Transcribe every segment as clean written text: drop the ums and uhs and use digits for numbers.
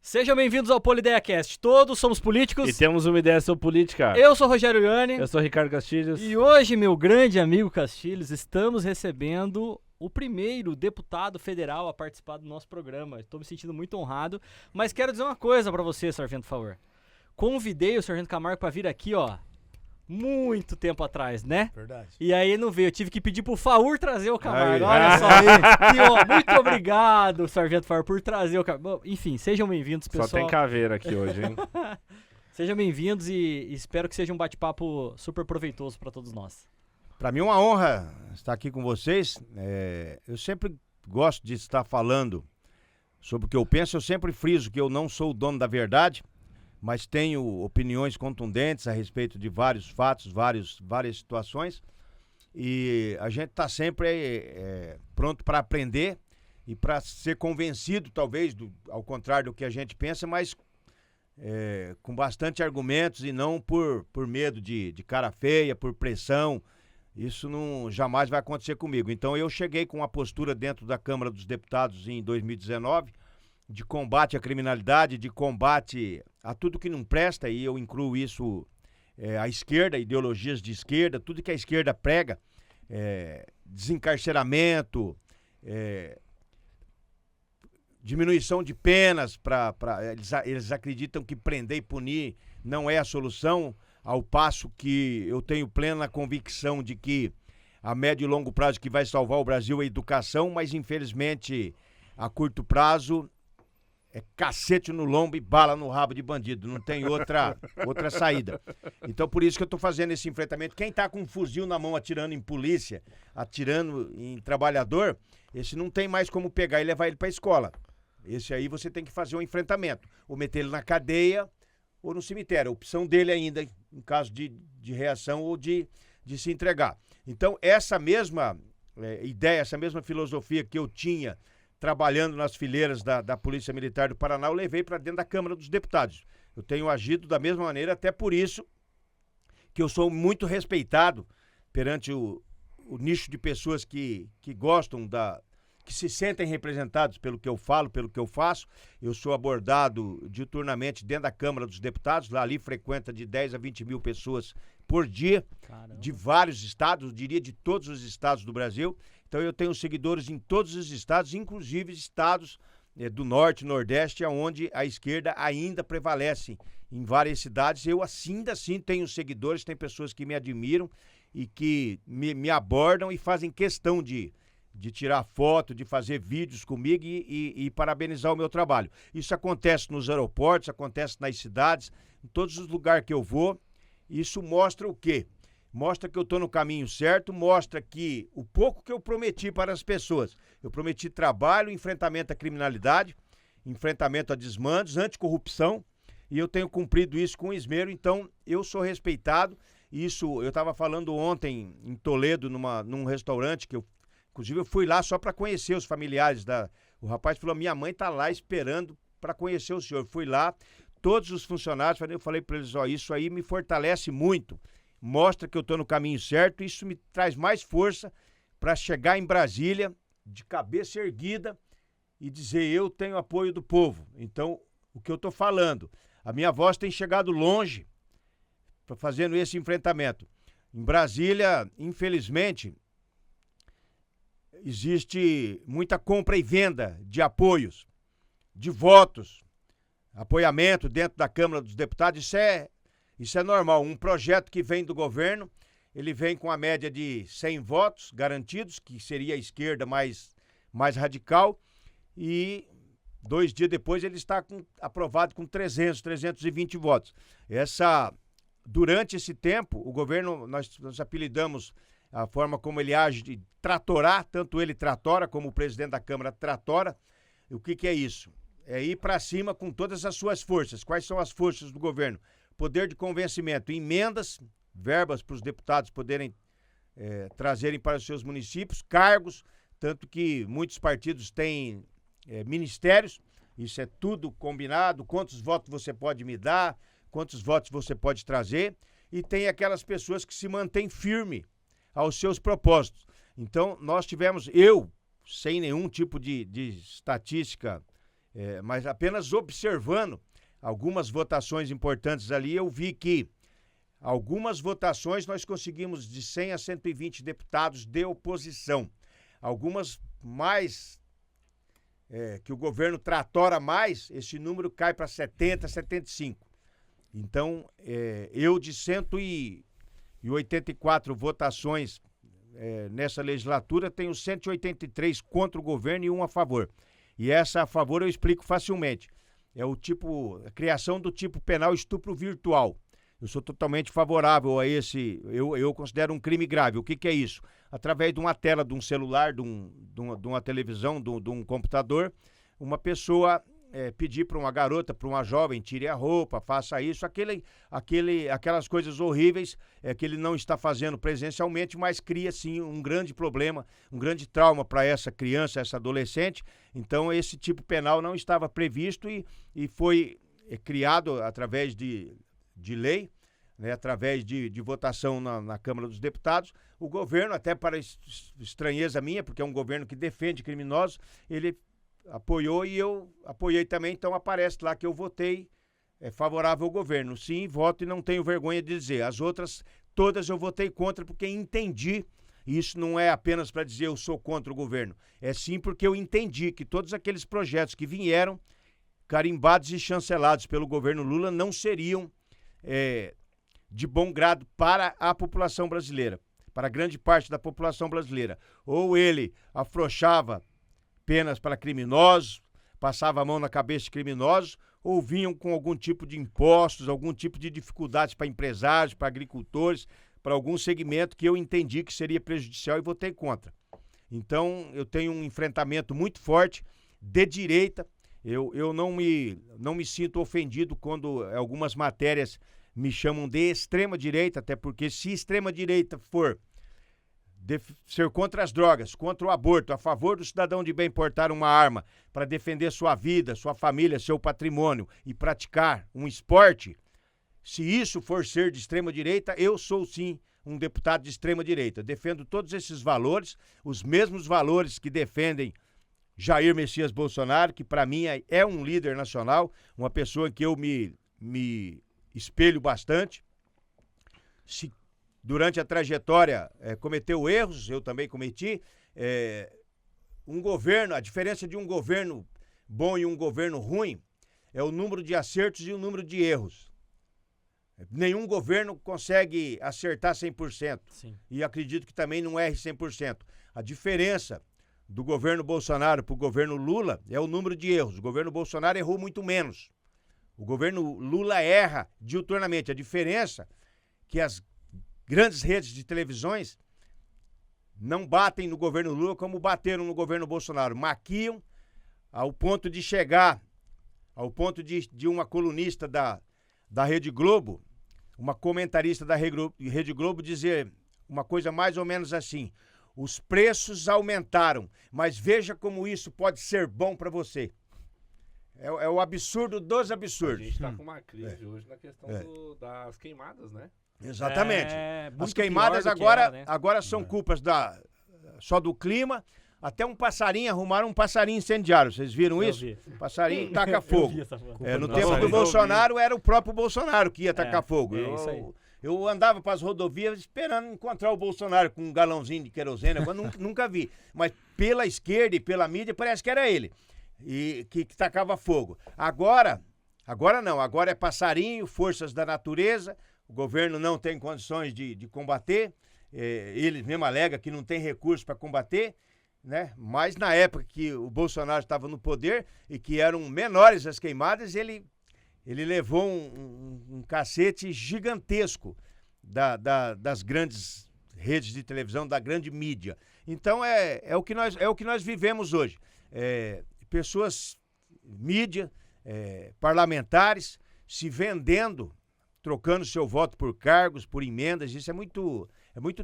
Sejam bem-vindos ao PolideiaCast. Todos somos políticos. E temos uma ideia sobre política. Eu sou Rogério Iane. Eu sou Ricardo Castilhos. E hoje, meu grande amigo Castilhos, estamos recebendo o primeiro deputado federal a participar do nosso programa. Estou me sentindo muito honrado. Mas quero dizer uma coisa pra você, Sargento, por favor. Convidei o Sargento Camargo pra vir aqui, ó, muito tempo atrás, né? Verdade. E aí ele não veio. Eu tive que pedir pro Faur trazer o Camargo. Aí. Olha só aí. E, ó, muito obrigado, Sargento Faur, por trazer o Camargo. Enfim, sejam bem-vindos, pessoal. Só tem caveira aqui hoje, hein? Sejam bem-vindos e espero que seja um bate-papo super proveitoso para todos nós. Para mim é uma honra estar aqui com vocês. Eu sempre gosto de estar falando sobre o que eu penso. Eu sempre friso que eu não sou o dono da verdade, mas tenho opiniões contundentes a respeito de vários fatos, várias situações. E a gente está sempre pronto para aprender e para ser convencido, talvez, ao contrário do que a gente pensa, mas com bastante argumentos e não por medo de cara feia, por pressão. Isso jamais vai acontecer comigo. Então eu cheguei com uma postura dentro da Câmara dos Deputados em 2019 de combate à criminalidade, de combate a tudo que não presta, e eu incluo isso a esquerda, ideologias de esquerda, tudo que a esquerda prega, desencarceramento, diminuição de penas, eles acreditam que prender e punir não é a solução, ao passo que eu tenho plena convicção de que a médio e longo prazo que vai salvar o Brasil é a educação, mas infelizmente a curto prazo é cacete no lombo e bala no rabo de bandido, não tem outra saída. Então por isso que eu tô fazendo esse enfrentamento. Quem tá com um fuzil na mão atirando em polícia, atirando em trabalhador, esse não tem mais como pegar e levar ele pra escola. Esse aí você tem que fazer um enfrentamento, ou meter ele na cadeia ou no cemitério. A opção dele ainda, em caso de reação ou de se entregar. Então essa mesma ideia, essa mesma filosofia que eu tinha trabalhando nas fileiras da Polícia Militar do Paraná, eu levei para dentro da Câmara dos Deputados. Eu tenho agido da mesma maneira, até por isso que eu sou muito respeitado perante o nicho de pessoas que gostam que se sentem representados pelo que eu falo, pelo que eu faço. Eu sou abordado diuturnamente dentro da Câmara dos Deputados, lá ali frequenta de 10 a 20 mil pessoas por dia. Caramba. De vários estados, eu diria de todos os estados do Brasil. Então eu tenho seguidores em todos os estados, inclusive estados do norte, nordeste, onde a esquerda ainda prevalece em várias cidades. Eu ainda assim tenho seguidores, tem pessoas que me admiram e que me abordam e fazem questão de tirar foto, de fazer vídeos comigo e parabenizar o meu trabalho. Isso acontece nos aeroportos, acontece nas cidades, em todos os lugares que eu vou. Isso mostra o quê? Mostra que eu estou no caminho certo, mostra que o pouco que eu prometi para as pessoas, eu prometi trabalho, enfrentamento à criminalidade, enfrentamento a desmandos, anticorrupção, e eu tenho cumprido isso com esmero. Então eu sou respeitado. Isso eu estava falando ontem em Toledo, num restaurante que inclusive eu fui lá só para conhecer os familiares o rapaz falou: minha mãe está lá esperando para conhecer o senhor. Eu fui lá, todos os funcionários, eu falei para eles: ó, isso aí me fortalece muito, mostra que eu estou no caminho certo, isso me traz mais força para chegar em Brasília de cabeça erguida e dizer: eu tenho apoio do povo. Então, o que eu estou falando, a minha voz tem chegado longe fazendo esse enfrentamento. Em Brasília, infelizmente, existe muita compra e venda de apoios, de votos, apoiamento dentro da Câmara dos Deputados. Isso é normal. Um projeto que vem do governo, ele vem com a média de 100 votos garantidos, que seria a esquerda mais radical, e 2 dias depois ele está aprovado com 320 votos. Durante esse tempo, o governo, nós apelidamos a forma como ele age de tratorar, tanto ele tratora como o presidente da Câmara tratora. O que é isso? É ir para cima com todas as suas forças. Quais são as forças do governo? Poder de convencimento, emendas, verbas para os deputados poderem trazerem para os seus municípios, cargos, tanto que muitos partidos têm ministérios, isso é tudo combinado, quantos votos você pode me dar, quantos votos você pode trazer, e tem aquelas pessoas que se mantêm firme aos seus propósitos. Então, nós tivemos, sem nenhum tipo de estatística mas apenas observando algumas votações importantes ali, eu vi que algumas votações nós conseguimos de 100 a 120 deputados de oposição. Algumas mais, que o governo tratora mais, esse número cai para 70, 75. Então, eu de 184 votações nessa legislatura, tenho 183 contra o governo e 1 a favor. E essa a favor eu explico facilmente. É a criação do tipo penal estupro virtual. Eu sou totalmente favorável a esse, eu considero um crime grave. O que é isso? Através de uma tela, de um celular, de uma televisão, de um computador, uma pessoa pedir para uma garota, para uma jovem, tire a roupa, faça isso, aquelas coisas horríveis que ele não está fazendo presencialmente, mas cria sim um grande problema, um grande trauma para essa criança, essa adolescente. Então esse tipo penal não estava previsto e foi criado através de lei, né, através de votação na Câmara dos Deputados. O governo, até para estranheza minha, porque é um governo que defende criminosos, ele apoiou e eu apoiei também, então aparece lá que eu votei favorável ao governo. Sim, voto e não tenho vergonha de dizer. As outras, todas eu votei contra porque entendi, e isso não é apenas para dizer eu sou contra o governo, é sim porque eu entendi que todos aqueles projetos que vieram carimbados e chancelados pelo governo Lula não seriam de bom grado para a população brasileira, para grande parte da população brasileira. Ou ele afrouxava penas para criminosos, passava a mão na cabeça de criminosos, ou vinham com algum tipo de impostos, algum tipo de dificuldades para empresários, para agricultores, para algum segmento que eu entendi que seria prejudicial e votei contra. Então, eu tenho um enfrentamento muito forte de direita. Eu não me sinto ofendido quando algumas matérias me chamam de extrema direita, até porque se extrema direita for ser contra as drogas, contra o aborto, a favor do cidadão de bem portar uma arma para defender sua vida, sua família, seu patrimônio e praticar um esporte, se isso for ser de extrema direita, eu sou sim um deputado de extrema direita. Defendo todos esses valores, os mesmos valores que defendem Jair Messias Bolsonaro, que para mim é um líder nacional, uma pessoa que eu me espelho bastante. Se durante a trajetória cometeu erros, eu também cometi. Um governo, a diferença de um governo bom e um governo ruim é o número de acertos e o número de erros. Nenhum governo consegue acertar 100%. Sim. E acredito que também não erre 100%. A diferença do governo Bolsonaro para o governo Lula é o número de erros. O governo Bolsonaro errou muito menos. O governo Lula erra diuturnamente. A diferença é que as grandes redes de televisões não batem no governo Lula como bateram no governo Bolsonaro. Maquiam ao ponto de chegar, ao ponto de uma colunista da Rede Globo, uma comentarista da Rede Globo dizer uma coisa mais ou menos assim: os preços aumentaram, mas veja como isso pode ser bom para você. É o absurdo dos absurdos. A gente está com uma crise hoje na questão das queimadas, né? Exatamente. Muito As queimadas pior do que agora, era, né? agora são culpas só do clima. Até um passarinho, arrumaram um passarinho incendiário. Vocês viram Eu isso? vi. Passarinho taca Eu fogo. vi essa foto. No do tempo do passarinho. Bolsonaro, era o próprio Bolsonaro que ia tacar fogo. isso aí. Eu andava para as rodovias esperando encontrar o Bolsonaro com um galãozinho de querosene, agora nunca vi. Mas pela esquerda e pela mídia parece que era ele e que tacava fogo. Agora não, agora é passarinho, forças da natureza, o governo não tem condições de combater, ele mesmo alega que não tem recursos para combater, né? Mas na época que o Bolsonaro estava no poder e que eram menores as queimadas, ele levou um cacete gigantesco das grandes redes de televisão, da grande mídia. Então é o que nós vivemos hoje. Pessoas, mídia, parlamentares se vendendo, trocando seu voto por cargos, por emendas. Isso é muito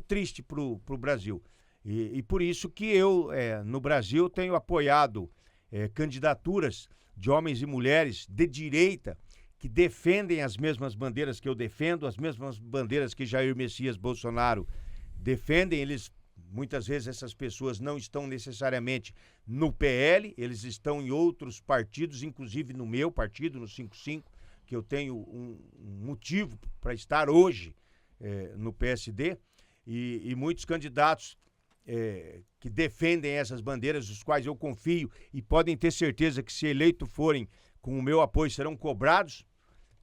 triste para o Brasil. E por isso que eu, no Brasil, tenho apoiado candidaturas de homens e mulheres de direita que defendem as mesmas bandeiras que eu defendo, as mesmas bandeiras que Jair Messias Bolsonaro defendem. Eles muitas vezes essas pessoas não estão necessariamente no PL, eles estão em outros partidos, inclusive no meu partido, no 55, que eu tenho um motivo para estar hoje no PSD, e muitos candidatos que defendem essas bandeiras, os quais eu confio e podem ter certeza que, se eleitos forem com o meu apoio, serão cobrados.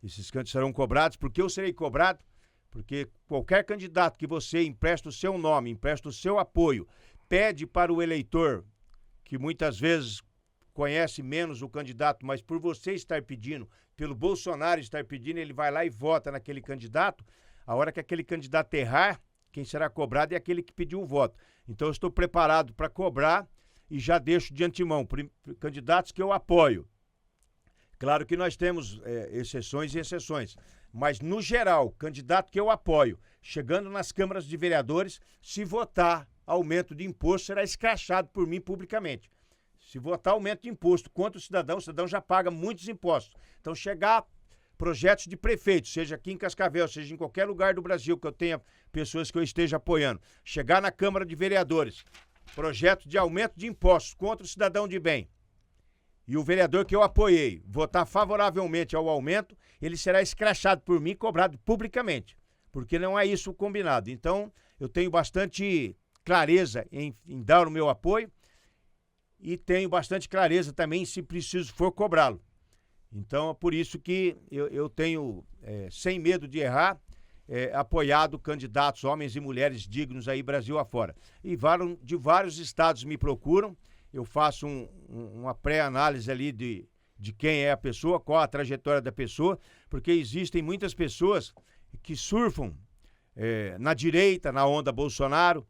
Esses candidatos serão cobrados. Porque eu serei cobrado? Porque qualquer candidato que você empresta o seu nome, empresta o seu apoio, pede para o eleitor, que muitas vezes conhece menos o candidato, mas por você estar pedindo, pelo Bolsonaro estar pedindo, ele vai lá e vota naquele candidato. A hora que aquele candidato errar, quem será cobrado é aquele que pediu o voto. Então eu estou preparado para cobrar e já deixo de antemão candidatos que eu apoio. Claro que nós temos exceções e exceções, mas no geral, candidato que eu apoio, chegando nas câmaras de vereadores, se votar aumento de imposto, será escrachado por mim publicamente. Se votar aumento de imposto contra o cidadão já paga muitos impostos. Então, chegar projetos de prefeito, seja aqui em Cascavel, seja em qualquer lugar do Brasil que eu tenha pessoas que eu esteja apoiando, chegar na Câmara de Vereadores, projeto de aumento de impostos contra o cidadão de bem, e o vereador que eu apoiei votar favoravelmente ao aumento, ele será escrachado por mim e cobrado publicamente, porque não é isso o combinado. Então, eu tenho bastante clareza em dar o meu apoio e tenho bastante clareza também se preciso for cobrá-lo. Então, é por isso que eu tenho, sem medo de errar, apoiado candidatos, homens e mulheres dignos aí Brasil afora. E de vários estados me procuram, eu faço uma pré-análise ali de quem é a pessoa, qual a trajetória da pessoa, porque existem muitas pessoas que surfam na direita, na onda Bolsonaro.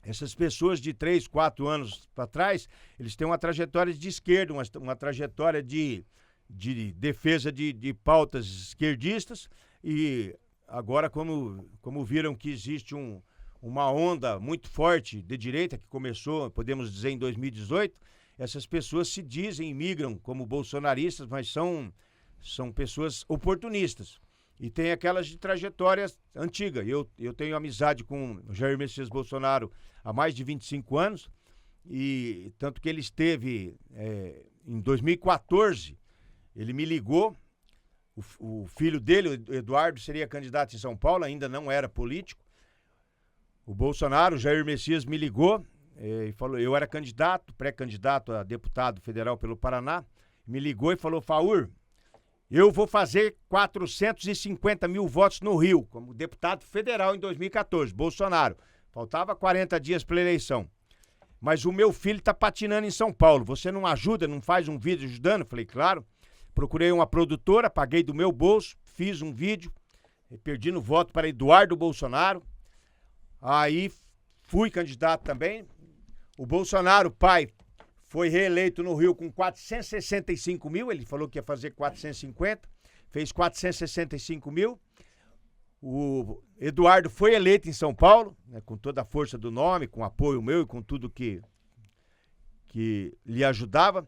Essas pessoas de 3, 4 anos para trás, eles têm uma trajetória de esquerda, uma trajetória de defesa de pautas esquerdistas, e agora, como viram que existe uma onda muito forte de direita, que começou, podemos dizer, em 2018, essas pessoas se dizem e migram como bolsonaristas, mas são pessoas oportunistas. E tem aquelas de trajetória antiga. Eu tenho amizade com o Jair Messias Bolsonaro há mais de 25 anos, e tanto que ele esteve em 2014, ele me ligou, o filho dele, o Eduardo, seria candidato em São Paulo, ainda não era político. O Bolsonaro, o Jair Messias, me ligou e falou, eu era candidato, pré-candidato a deputado federal pelo Paraná, me ligou e falou, Faur, eu vou fazer 450 mil votos no Rio, como deputado federal em 2014, Bolsonaro. Faltava 40 dias para a eleição. Mas o meu filho está patinando em São Paulo, você não ajuda, não faz um vídeo ajudando? Falei, claro. Procurei uma produtora, paguei do meu bolso, fiz um vídeo, pedindo voto para Eduardo Bolsonaro. Aí fui candidato também. O Bolsonaro, pai, foi reeleito no Rio com 465 mil, ele falou que ia fazer 450, fez 465 mil. O Eduardo foi eleito em São Paulo, né, com toda a força do nome, com apoio meu e com tudo que lhe ajudava.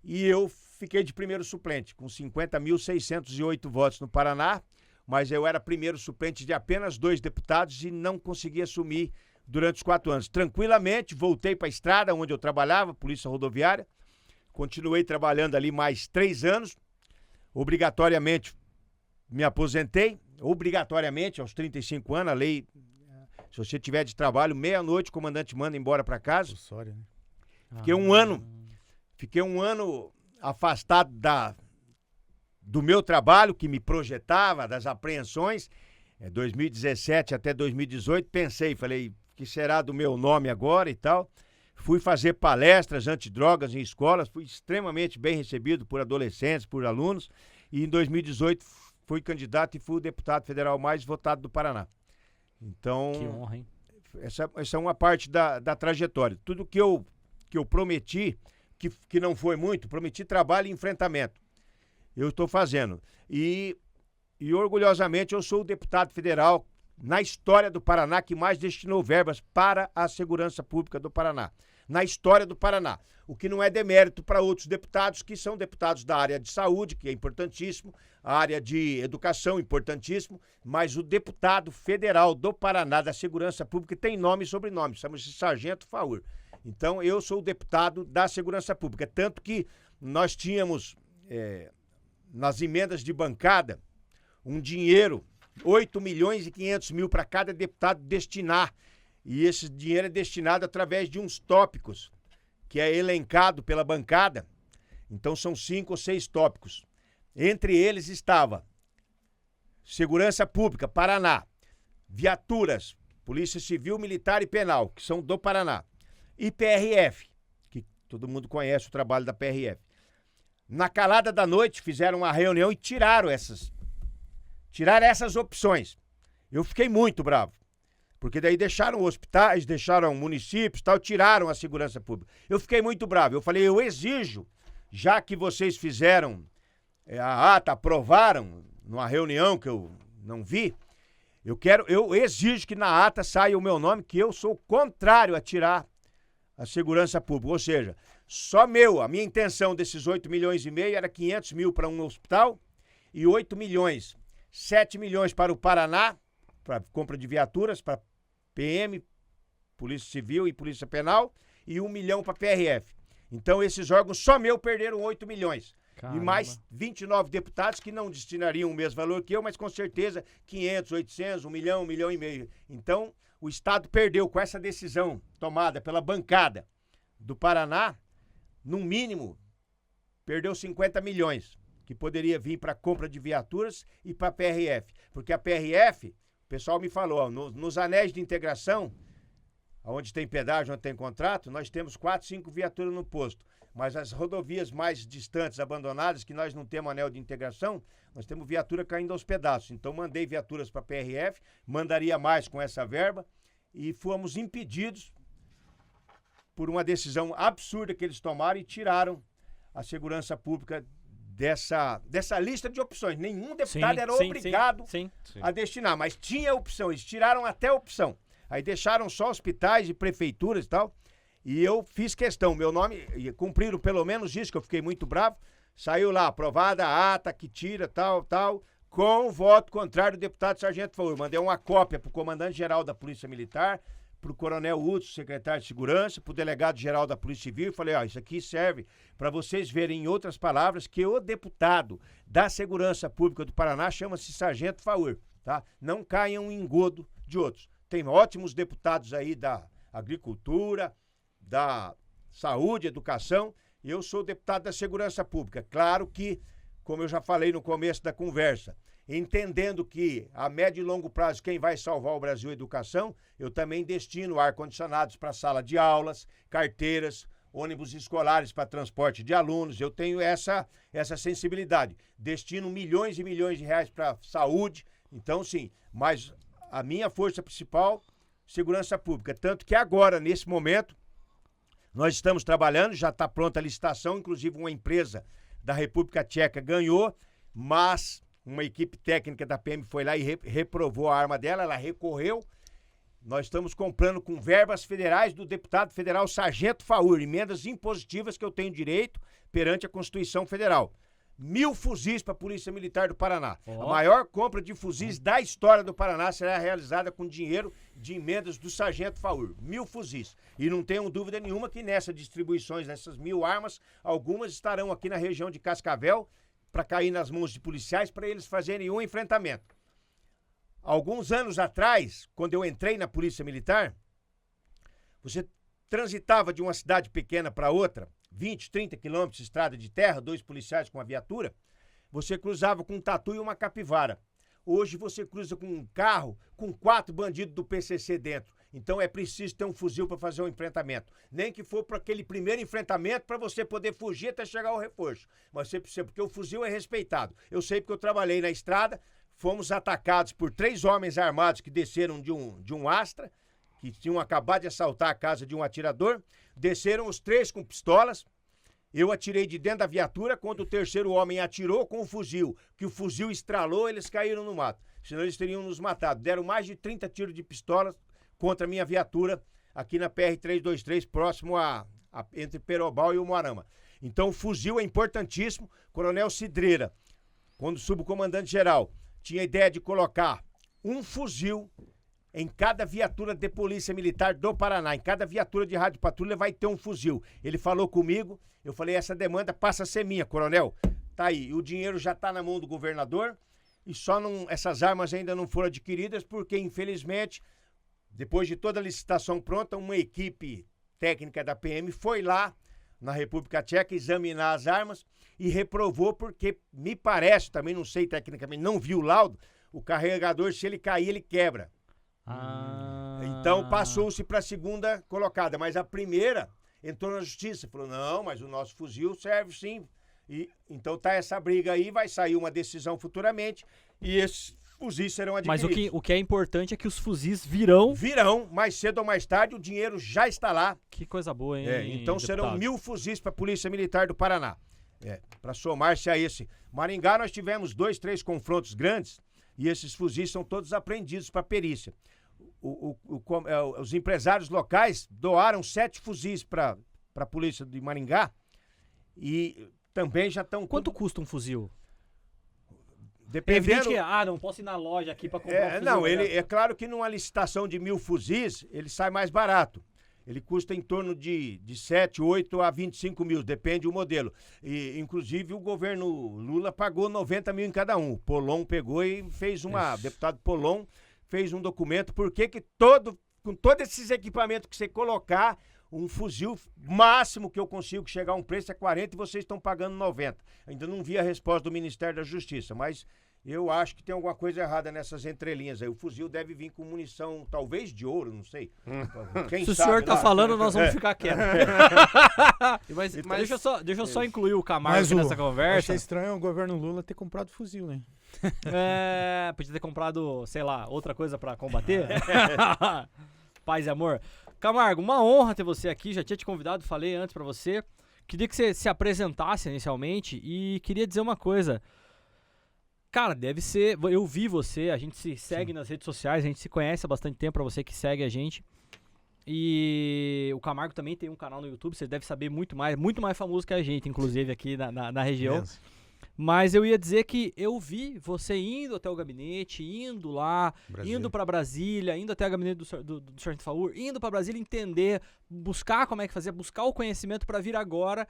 E eu fiquei de primeiro suplente, com 50.608 votos no Paraná, mas eu era primeiro suplente de apenas 2 deputados e não consegui assumir durante os 4 anos. Tranquilamente, voltei para a estrada onde eu trabalhava, Polícia Rodoviária, continuei trabalhando ali mais 3 anos, obrigatoriamente me aposentei, obrigatoriamente aos 35 anos, a lei, se você tiver de trabalho, meia-noite o comandante manda embora para casa. Né? Fiquei um ano afastado do meu trabalho, que me projetava, das apreensões. 2017 até 2018, falei, o que será do meu nome agora e tal. Fui fazer palestras antidrogas em escolas, fui extremamente bem recebido por adolescentes, por alunos, e em 2018 fui candidato e fui o deputado federal mais votado do Paraná. Então, que honra, hein? Essa é uma parte da trajetória. Tudo que eu prometi, que não foi muito, prometi trabalho e enfrentamento. Eu estou fazendo. E orgulhosamente eu sou o deputado federal na história do Paraná que mais destinou verbas para a segurança pública do Paraná. na história do Paraná. O que não é demérito para outros deputados, que são deputados da área de saúde, que é importantíssimo, a área de educação, importantíssimo, mas o deputado federal do Paraná da Segurança Pública tem nome e sobrenome, chama-se Sargento Faur. Então, eu sou o deputado da Segurança Pública, tanto que nós tínhamos, nas emendas de bancada, um dinheiro, 8.500.000 para cada deputado destinar, e esse dinheiro é destinado através de uns tópicos, que é elencado pela bancada. Então são 5 ou 6 tópicos. Entre eles estava Segurança Pública, Paraná, viaturas, Polícia Civil, Militar e Penal, que são do Paraná, e PRF, que todo mundo conhece o trabalho da PRF. Na calada da noite fizeram uma reunião e tiraram essas opções. Eu fiquei muito bravo. Porque daí deixaram hospitais, deixaram municípios, tal, tiraram a segurança pública. Eu fiquei muito bravo. Eu falei, eu exijo, já que vocês fizeram a ata, aprovaram numa reunião que eu não vi, eu exijo que na ata saia o meu nome, que eu sou contrário a tirar a segurança pública. Ou seja, a minha intenção desses 8,5 milhões era 500 mil para um hospital e 8 milhões, 7 milhões para o Paraná, para compra de viaturas, para PM, Polícia Civil e Polícia Penal, e 1 milhão para PRF. Então, esses órgãos só perderam 8 milhões. Caramba. E mais 29 deputados que não destinariam o mesmo valor que eu, mas com certeza 500, 800, 1 milhão, 1 milhão e meio. Então, o Estado perdeu com essa decisão tomada pela bancada do Paraná, no mínimo, perdeu 50 milhões, que poderia vir para compra de viaturas e para a PRF. Porque a PRF, o pessoal me falou, ó, nos anéis de integração, onde tem pedágio, onde tem contrato, nós temos 4, 5 viaturas no posto. Mas as rodovias mais distantes, abandonadas, que nós não temos anel de integração, nós temos viatura caindo aos pedaços. Então, mandei viaturas para a PRF, mandaria mais com essa verba, e fomos impedidos por uma decisão absurda que eles tomaram e tiraram a segurança pública dessa lista de opções. Nenhum deputado era obrigado a destinar, mas tinha opção. Eles tiraram até a opção. Aí deixaram só hospitais e prefeituras e tal. E eu fiz questão, meu nome, cumpriram pelo menos isso, que eu fiquei muito bravo. Saiu lá, aprovada a ata que tira, tal, com o voto contrário do deputado Sargento Faur. Mandei uma cópia pro comandante-geral da Polícia Militar, pro coronel Hudson, secretário de Segurança, pro delegado-geral da Polícia Civil, e falei, ó, isso aqui serve para vocês verem, em outras palavras, que o deputado da Segurança Pública do Paraná chama-se Sargento Faur, tá? Não caiam em engodo de outros. Tem ótimos deputados aí da Agricultura, da Saúde, Educação, e eu sou deputado da Segurança Pública. Claro que, como eu já falei no começo da conversa, entendendo que a médio e longo prazo quem vai salvar o Brasil é a educação, eu também destino ar-condicionados para sala de aulas, carteiras, ônibus escolares para transporte de alunos. Eu tenho essa sensibilidade. Destino milhões e milhões de reais para saúde. Então, sim, mas a minha força principal, segurança pública. Tanto que agora, nesse momento, nós estamos trabalhando, já está pronta a licitação, inclusive uma empresa da República Tcheca ganhou, mas uma equipe técnica da PM foi lá e reprovou a arma dela, ela recorreu. Nós estamos comprando com verbas federais do deputado federal Sargento Faur, emendas impositivas que eu tenho direito perante a Constituição Federal. 1.000 fuzis para a Polícia Militar do Paraná. A maior compra de fuzis da história do Paraná será realizada com dinheiro de emendas do Sargento Faur. 1.000 fuzis. E não tenho dúvida nenhuma que nessas distribuições, dessas 1.000 armas, algumas estarão aqui na região de Cascavel para cair nas mãos de policiais para eles fazerem um enfrentamento. Alguns anos atrás, quando eu entrei na Polícia Militar, você transitava de uma cidade pequena para outra, 20, 30 quilômetros de estrada de terra, 2 policiais com a viatura, você cruzava com um tatu e uma capivara. Hoje você cruza com um carro com 4 bandidos do PCC dentro. Então é preciso ter um fuzil para fazer um enfrentamento. Nem que for para aquele primeiro enfrentamento para você poder fugir até chegar ao reforço. Mas você precisa, porque o fuzil é respeitado. Eu sei porque eu trabalhei na estrada, fomos atacados por 3 homens armados que desceram de um Astra, que tinham acabado de assaltar a casa de um atirador. Desceram os 3 com pistolas. Eu atirei de dentro da viatura. Quando o terceiro homem atirou com o fuzil, que o fuzil estralou, eles caíram no mato. Senão eles teriam nos matado. Deram mais de 30 tiros de pistola contra a minha viatura aqui na PR-323, próximo entre Perobal e Umuarama. Então o fuzil é importantíssimo. Coronel Cidreira, quando subcomandante-geral, tinha a ideia de colocar um fuzil em cada viatura de polícia militar do Paraná. Em cada viatura de rádio patrulha vai ter um fuzil. Ele falou comigo, eu falei, essa demanda passa a ser minha, coronel. Tá aí, o dinheiro já tá na mão do governador e essas armas ainda não foram adquiridas porque, infelizmente, depois de toda a licitação pronta, uma equipe técnica da PM foi lá na República Tcheca examinar as armas e reprovou porque, me parece, também não sei tecnicamente, não vi o laudo, o carregador, se ele cair, ele quebra. Então passou-se para a segunda colocada, mas a primeira entrou na justiça, falou, não, mas o nosso fuzil serve sim. E então tá essa briga aí, vai sair uma decisão futuramente e esses fuzis serão adquiridos. Mas o que é importante é que os fuzis virão, mais cedo ou mais tarde, o dinheiro já está lá. Que coisa boa, hein? Então deputado? serão 1.000 fuzis para a Polícia Militar do Paraná. Para somar-se a esse. Maringá nós tivemos 2, 3 confrontos grandes e esses fuzis são todos apreendidos para perícia. Os empresários locais doaram 7 fuzis para a Polícia de Maringá e também já estão... Quanto custa um fuzil? Dependendo... não posso ir na loja aqui para comprar um fuzil. Não, é claro que numa licitação de 1.000 fuzis, ele sai mais barato. Ele custa em torno de 7, 8 a 25 mil, depende do modelo. E, inclusive, o governo Lula pagou 90 mil em cada um. O Polon pegou e fez deputado Polon fez um documento, porque com todos esses equipamentos que você colocar, um fuzil máximo que eu consigo chegar a um preço é 40 e vocês estão pagando 90. Ainda não vi a resposta do Ministério da Justiça, mas eu acho que tem alguma coisa errada nessas entrelinhas aí. O fuzil deve vir com munição, talvez de ouro, não sei. Quem Se o sabe, senhor tá falando, nós vamos ficar quietos. Mas deixa eu só incluir o Camargo aqui nessa conversa. Achei estranho o governo Lula ter comprado fuzil, né? Podia ter comprado, sei lá, outra coisa pra combater. Paz e amor. Camargo, uma honra ter você aqui. Já tinha te convidado, falei antes pra você. Queria que você se apresentasse inicialmente e queria dizer uma coisa. Cara, deve ser... Eu vi você, a gente se segue nas redes sociais, a gente se conhece há bastante tempo, pra você que segue a gente. E o Camargo também tem um canal no YouTube, você deve saber muito mais famoso que a gente, inclusive, aqui na região. Beleza. Mas eu ia dizer que eu vi você indo até o gabinete, indo lá, indo pra Brasília, indo até o gabinete do Sargento Faur, indo pra Brasília entender, buscar como é que fazia, buscar o conhecimento pra vir agora.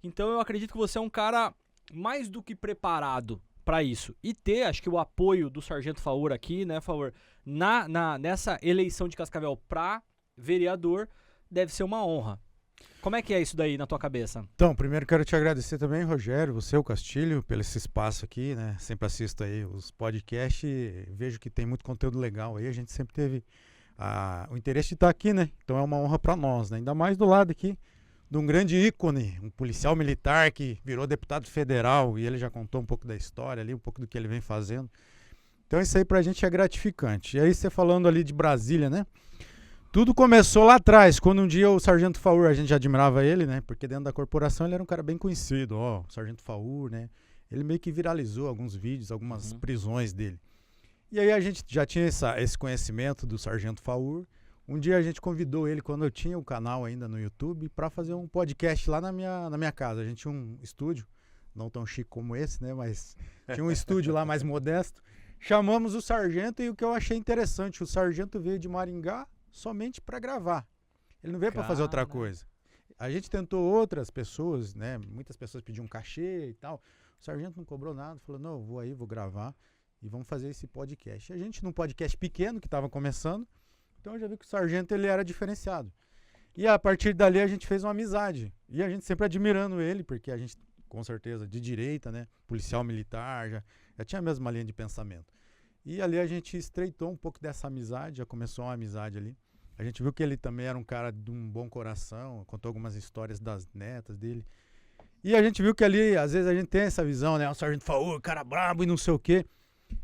Então eu acredito que você é um cara mais do que preparado para isso. E ter, acho que o apoio do Sargento Faur aqui, né, Faur, nessa eleição de Cascavel para vereador, deve ser uma honra. Como é que é isso daí na tua cabeça? Então, primeiro quero te agradecer também, Rogério, você, o Castilho, pelo esse espaço aqui, né? Sempre assisto aí os podcasts e vejo que tem muito conteúdo legal aí. A gente sempre teve o interesse de estar aqui, né? Então é uma honra para nós, né? Ainda mais do lado aqui de um grande ícone, um policial militar que virou deputado federal e ele já contou um pouco da história ali, um pouco do que ele vem fazendo. Então isso aí pra gente é gratificante. E aí você falando ali de Brasília, né? Tudo começou lá atrás, quando um dia o Sargento Faur, a gente já admirava ele, né? Porque dentro da corporação ele era um cara bem conhecido, o Sargento Faur, né? Ele meio que viralizou alguns vídeos, algumas prisões dele. E aí a gente já tinha esse conhecimento do Sargento Faur. Um dia a gente convidou ele, quando eu tinha o canal ainda no YouTube, para fazer um podcast lá na minha casa. A gente tinha um estúdio, não tão chique como esse, né? Mas tinha um estúdio lá mais modesto. Chamamos o Sargento e o que eu achei interessante, o Sargento veio de Maringá somente para gravar. Ele não veio para fazer outra coisa. A gente tentou outras pessoas, né? Muitas pessoas pediam um cachê e tal. O Sargento não cobrou nada, falou, não, eu vou aí, vou gravar e vamos fazer esse podcast. A gente num podcast pequeno que estava começando, então eu já vi que o Sargento ele era diferenciado. E a partir dali a gente fez uma amizade. E a gente sempre admirando ele, porque a gente, com certeza, de direita, né? Policial militar, já tinha a mesma linha de pensamento. E ali a gente estreitou um pouco dessa amizade, já começou uma amizade ali. A gente viu que ele também era um cara de um bom coração, contou algumas histórias das netas dele. E a gente viu que ali, às vezes a gente tem essa visão, né? O Sargento Faur, cara brabo e não sei o quê.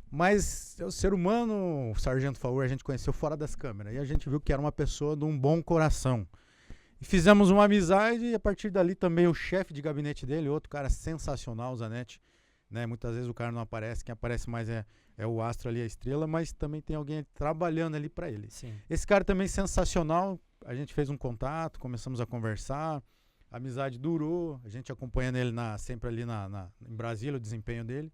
Mas o ser humano, o Sargento Faur, a gente conheceu fora das câmeras. E a gente viu que era uma pessoa de um bom coração. E fizemos uma amizade e a partir dali também o chefe de gabinete dele, outro cara sensacional, o Zanetti. Né? Muitas vezes o cara não aparece, quem aparece mais é o astro ali, a estrela, mas também tem alguém trabalhando ali para ele. Sim. Esse cara também sensacional, a gente fez um contato, começamos a conversar, a amizade durou, a gente acompanhando ele sempre ali em Brasília, o desempenho dele.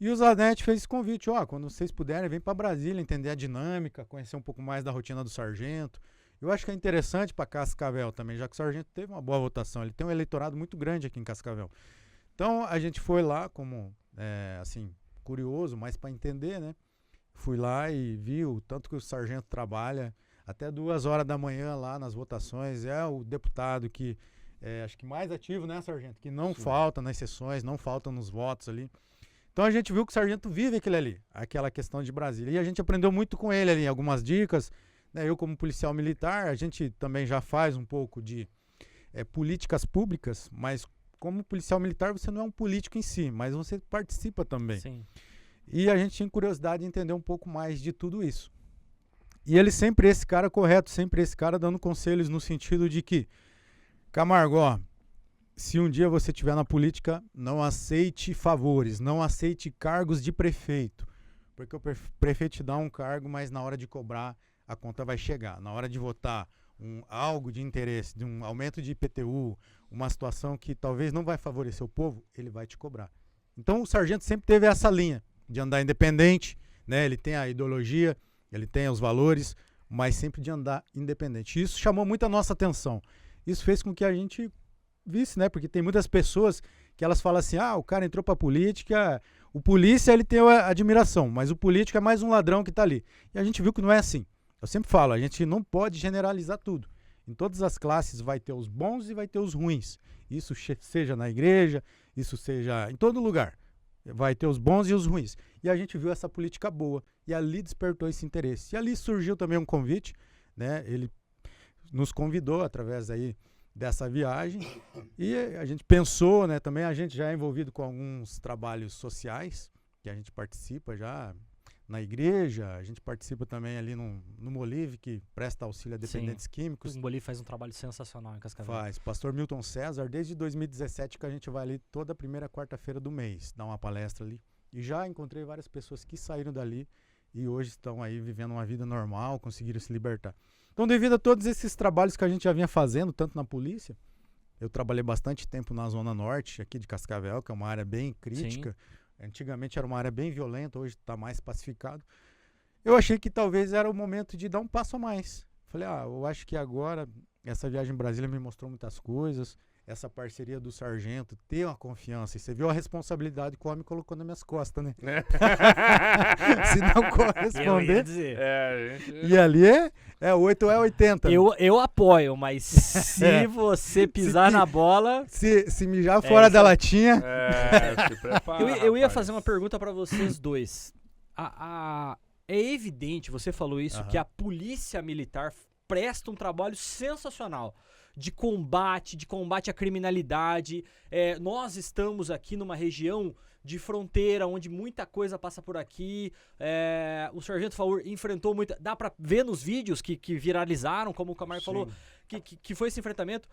E o Zanetti fez esse convite, quando vocês puderem, vem para Brasília, entender a dinâmica, conhecer um pouco mais da rotina do sargento. Eu acho que é interessante para Cascavel também, já que o sargento teve uma boa votação, ele tem um eleitorado muito grande aqui em Cascavel. Então a gente foi lá como, assim, curioso, mas para entender, né? Fui lá e vi o tanto que o sargento trabalha, até 2 horas da manhã lá nas votações, é o deputado que acho que mais ativo, né, sargento? Que não falta nas sessões, não falta nos votos ali. Então a gente viu que o sargento vive aquilo ali, aquela questão de Brasília. E a gente aprendeu muito com ele ali, algumas dicas. Né? Eu, como policial militar, a gente também já faz um pouco de políticas públicas, mas como policial militar você não é um político em si, mas você participa também. Sim. E a gente tinha curiosidade de entender um pouco mais de tudo isso. E ele sempre esse cara correto, sempre esse cara dando conselhos no sentido de que, Camargo, se um dia você estiver na política, não aceite favores, não aceite cargos de prefeito. Porque o prefeito te dá um cargo, mas na hora de cobrar, a conta vai chegar. Na hora de votar algo de interesse, de um aumento de IPTU, uma situação que talvez não vai favorecer o povo, ele vai te cobrar. Então o sargento sempre teve essa linha de andar independente, né? Ele tem a ideologia, ele tem os valores, mas sempre de andar independente. Isso chamou muito a nossa atenção. Isso fez com que a gente visse, né? Porque tem muitas pessoas que elas falam assim, o cara entrou pra política, o polícia ele tem a admiração, mas o político é mais um ladrão que tá ali. E a gente viu que não é assim. Eu sempre falo, a gente não pode generalizar tudo. Em todas as classes vai ter os bons e vai ter os ruins. Isso seja na igreja, isso seja em todo lugar. Vai ter os bons e os ruins. E a gente viu essa política boa. E ali despertou esse interesse. E ali surgiu também um convite, né? Ele nos convidou através aí dessa viagem. E a gente pensou, né? Também a gente já é envolvido com alguns trabalhos sociais, que a gente participa já na igreja. A gente participa também ali no Molive, que presta auxílio a dependentes químicos. O Molive faz um trabalho sensacional em Cascavel. Faz. Pastor Milton César, desde 2017 que a gente vai ali toda a primeira quarta-feira do mês, dar uma palestra ali. E já encontrei várias pessoas que saíram dali e hoje estão aí vivendo uma vida normal, conseguiram se libertar. Então, devido a todos esses trabalhos que a gente já vinha fazendo, tanto na polícia, eu trabalhei bastante tempo na Zona Norte, aqui de Cascavel, que é uma área bem crítica. Sim. Antigamente era uma área bem violenta, hoje está mais pacificado. Eu achei que talvez era o momento de dar um passo a mais. Falei, eu acho que agora essa viagem em Brasília me mostrou muitas coisas, essa parceria do sargento, ter uma confiança. E você viu a responsabilidade que o homem colocou nas minhas costas, né? Se não corresponder... E ali é 8 ou é 80. Eu apoio, mas se você pisar na bola... Se mijar fora da latinha... se prepara, eu ia fazer uma pergunta para vocês dois. É evidente, você falou isso, que a polícia militar presta um trabalho sensacional de combate à criminalidade. Nós estamos aqui numa região de fronteira, onde muita coisa passa por aqui. O Sargento Faur enfrentou muita... Dá pra ver nos vídeos que viralizaram, como o Camargo falou, que foi esse enfrentamento.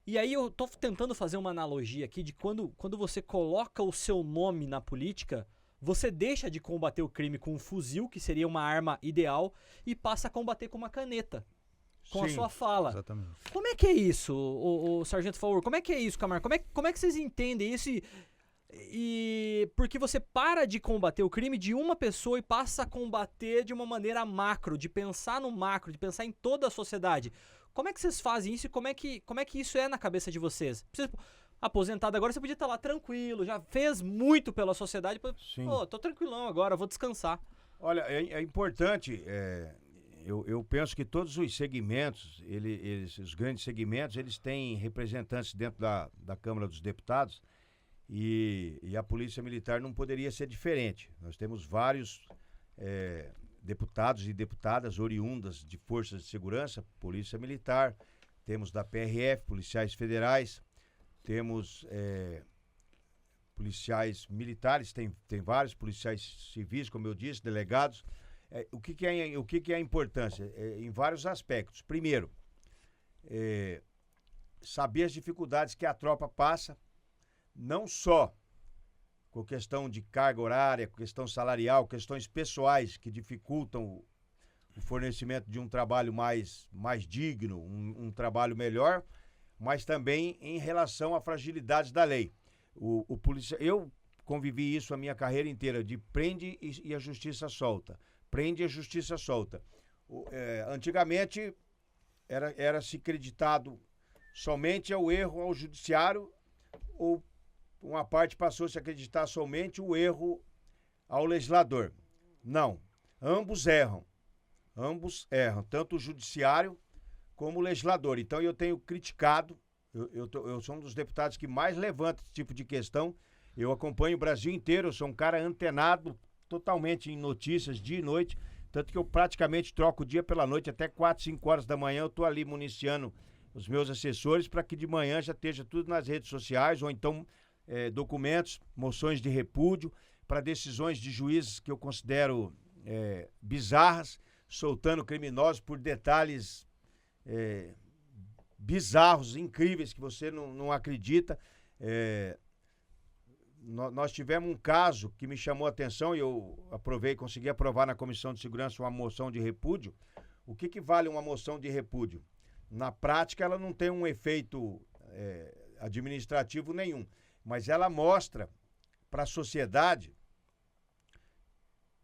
E aí eu tô tentando fazer uma analogia aqui de quando você coloca o seu nome na política, você deixa de combater o crime com um fuzil, que seria uma arma ideal, e passa a combater com uma caneta. Com a sua fala. Exatamente. Como é que é isso, o Sargento Faur? Como é que é isso, Camargo? Como é que vocês entendem isso? E porque você para de combater o crime de uma pessoa e passa a combater de uma maneira macro, de pensar no macro, de pensar em toda a sociedade. Como é que vocês fazem isso e como é que isso é na cabeça de vocês? Você, aposentado agora, você podia estar lá tranquilo, já fez muito pela sociedade. Tô tranquilão agora, vou descansar. Olha, é importante... Eu penso que todos os segmentos, os grandes segmentos, eles têm representantes dentro da Câmara dos Deputados e a Polícia Militar não poderia ser diferente. Nós temos vários deputados e deputadas oriundas de forças de segurança, Polícia Militar, temos da PRF, policiais federais, temos policiais militares, tem vários policiais civis, como eu disse, delegados. O que é a importância? Em vários aspectos. Primeiro, saber as dificuldades que a tropa passa, não só com questão de carga horária, com questão salarial, questões pessoais que dificultam o fornecimento de um trabalho mais digno, um trabalho melhor, mas também em relação a fragilidades da lei. O policial, eu convivi isso a minha carreira inteira, de prende e a justiça solta. Prende e a justiça solta. Antigamente era-se creditado somente ao erro ao judiciário, ou uma parte passou-se a acreditar somente o erro ao legislador. Não, ambos erram, tanto o judiciário como o legislador. Então eu tenho criticado, eu sou um dos deputados que mais levanta esse tipo de questão. Eu acompanho o Brasil inteiro, eu sou um cara antenado totalmente em notícias, dia e noite, tanto que eu praticamente troco o dia pela noite, até 4, 5 horas da manhã eu estou ali municiando os meus assessores para que de manhã já esteja tudo nas redes sociais, ou então documentos, moções de repúdio para decisões de juízes que eu considero bizarras, soltando criminosos por detalhes bizarros, incríveis, que você não acredita. Nós tivemos um caso que me chamou a atenção e eu consegui aprovar na Comissão de Segurança uma moção de repúdio. O que vale uma moção de repúdio? Na prática, ela não tem um efeito administrativo nenhum, mas ela mostra para a sociedade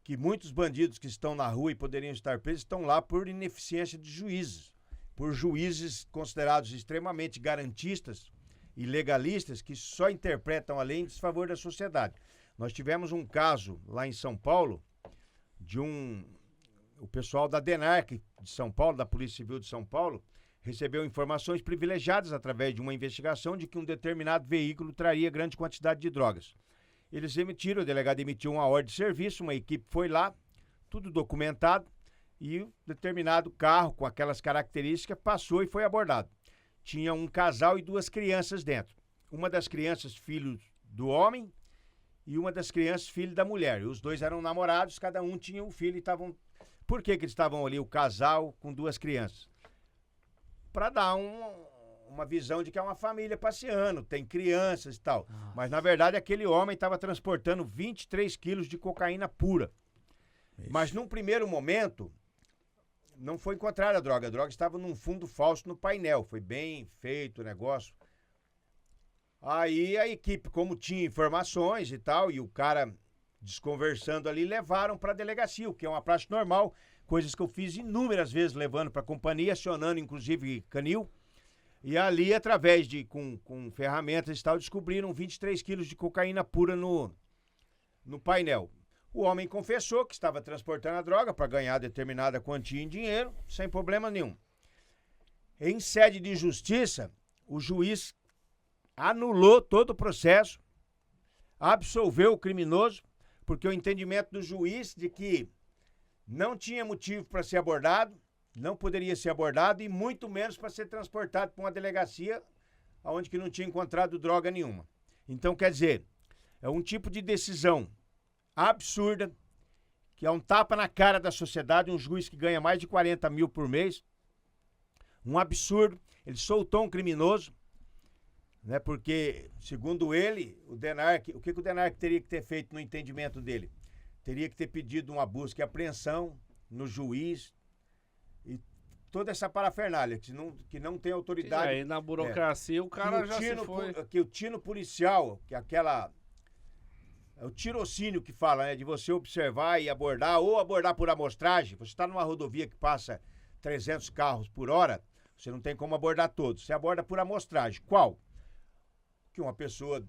que muitos bandidos que estão na rua e poderiam estar presos estão lá por ineficiência de juízes, por juízes considerados extremamente garantistas e legalistas que só interpretam a lei em desfavor da sociedade. Nós tivemos um caso lá em São Paulo o pessoal da DENARC de São Paulo, da Polícia Civil de São Paulo, recebeu informações privilegiadas através de uma investigação de que um determinado veículo traria grande quantidade de drogas. Eles emitiram, o delegado emitiu uma ordem de serviço, uma equipe foi lá, tudo documentado, e um determinado carro com aquelas características passou e foi abordado. Tinha um casal e 2 crianças dentro. Uma das crianças, filho do homem, e uma das crianças, filho da mulher. E os 2 eram namorados, cada um tinha um filho e estavam... Por que eles estavam ali, o casal com 2 crianças? Para dar uma visão de que é uma família passeando, tem crianças e tal. Mas, na verdade, aquele homem estava transportando 23 quilos de cocaína pura. Mas, num primeiro momento, não foi encontrada a droga estava num fundo falso no painel. Foi bem feito o negócio. Aí a equipe, como tinha informações e tal, e o cara desconversando ali, levaram para a delegacia, o que é uma prática normal, coisas que eu fiz inúmeras vezes, levando para a companhia, acionando inclusive canil, e ali, através com ferramentas e tal, descobriram 23 quilos de cocaína pura no painel. O homem confessou que estava transportando a droga para ganhar determinada quantia em dinheiro, sem problema nenhum. Em sede de justiça, o juiz anulou todo o processo, absolveu o criminoso, porque o entendimento do juiz de que não tinha motivo para ser abordado, não poderia ser abordado e muito menos para ser transportado para uma delegacia onde que não tinha encontrado droga nenhuma. Então, quer dizer, é um tipo de decisão absurda, que é um tapa na cara da sociedade, um juiz que ganha mais de 40 mil por mês, um absurdo. Ele soltou um criminoso, né? Porque, segundo ele, o DENARC, o que o DENARC teria que ter feito no entendimento dele? Teria que ter pedido uma busca e apreensão no juiz e toda essa parafernália, que não tem autoridade. E aí na burocracia o cara já se foi. Que o tino policial, que aquela... É o tirocínio que fala, né? De você observar e abordar, ou abordar por amostragem. Você está numa rodovia que passa 300 carros por hora, você não tem como abordar todos. Você aborda por amostragem. Qual? Que uma pessoa...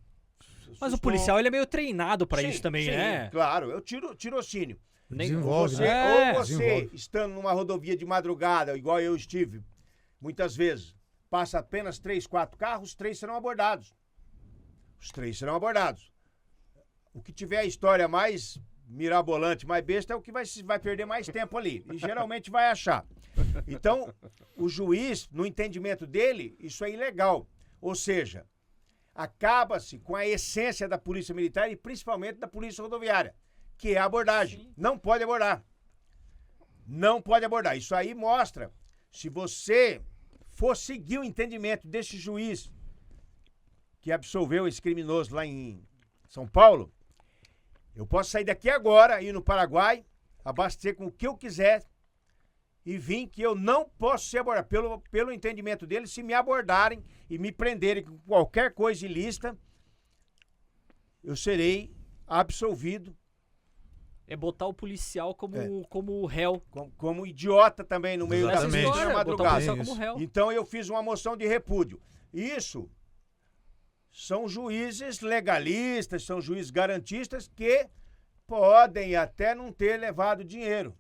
Mas o policial, ele é meio treinado pra isso também, né? Claro, é o tirocínio. Desenvolve, você, né? Ou você, estando numa rodovia de madrugada, igual eu estive, muitas vezes, passa apenas 3, 4 carros, os 3 serão abordados. Os 3 serão abordados. O que tiver a história mais mirabolante, mais besta, é o que vai perder mais tempo ali. E geralmente vai achar. Então, o juiz, no entendimento dele, isso é ilegal. Ou seja, acaba-se com a essência da polícia militar e principalmente da polícia rodoviária, que é a abordagem. Sim. Não pode abordar. Não pode abordar. Isso aí mostra, se você for seguir o entendimento desse juiz que absolveu esse criminoso lá em São Paulo, eu posso sair daqui agora, ir no Paraguai, abastecer com o que eu quiser, e vim que eu não posso ser abordado. Pelo entendimento dele, se me abordarem e me prenderem com qualquer coisa ilícita, eu serei absolvido. É botar o policial como réu. Como idiota também no meio da Essa Exatamente. história, botar o madrugada. policial Isso. como réu. Então eu fiz uma moção de repúdio. Isso são juízes legalistas, são juízes garantistas que podem até não ter levado dinheiro.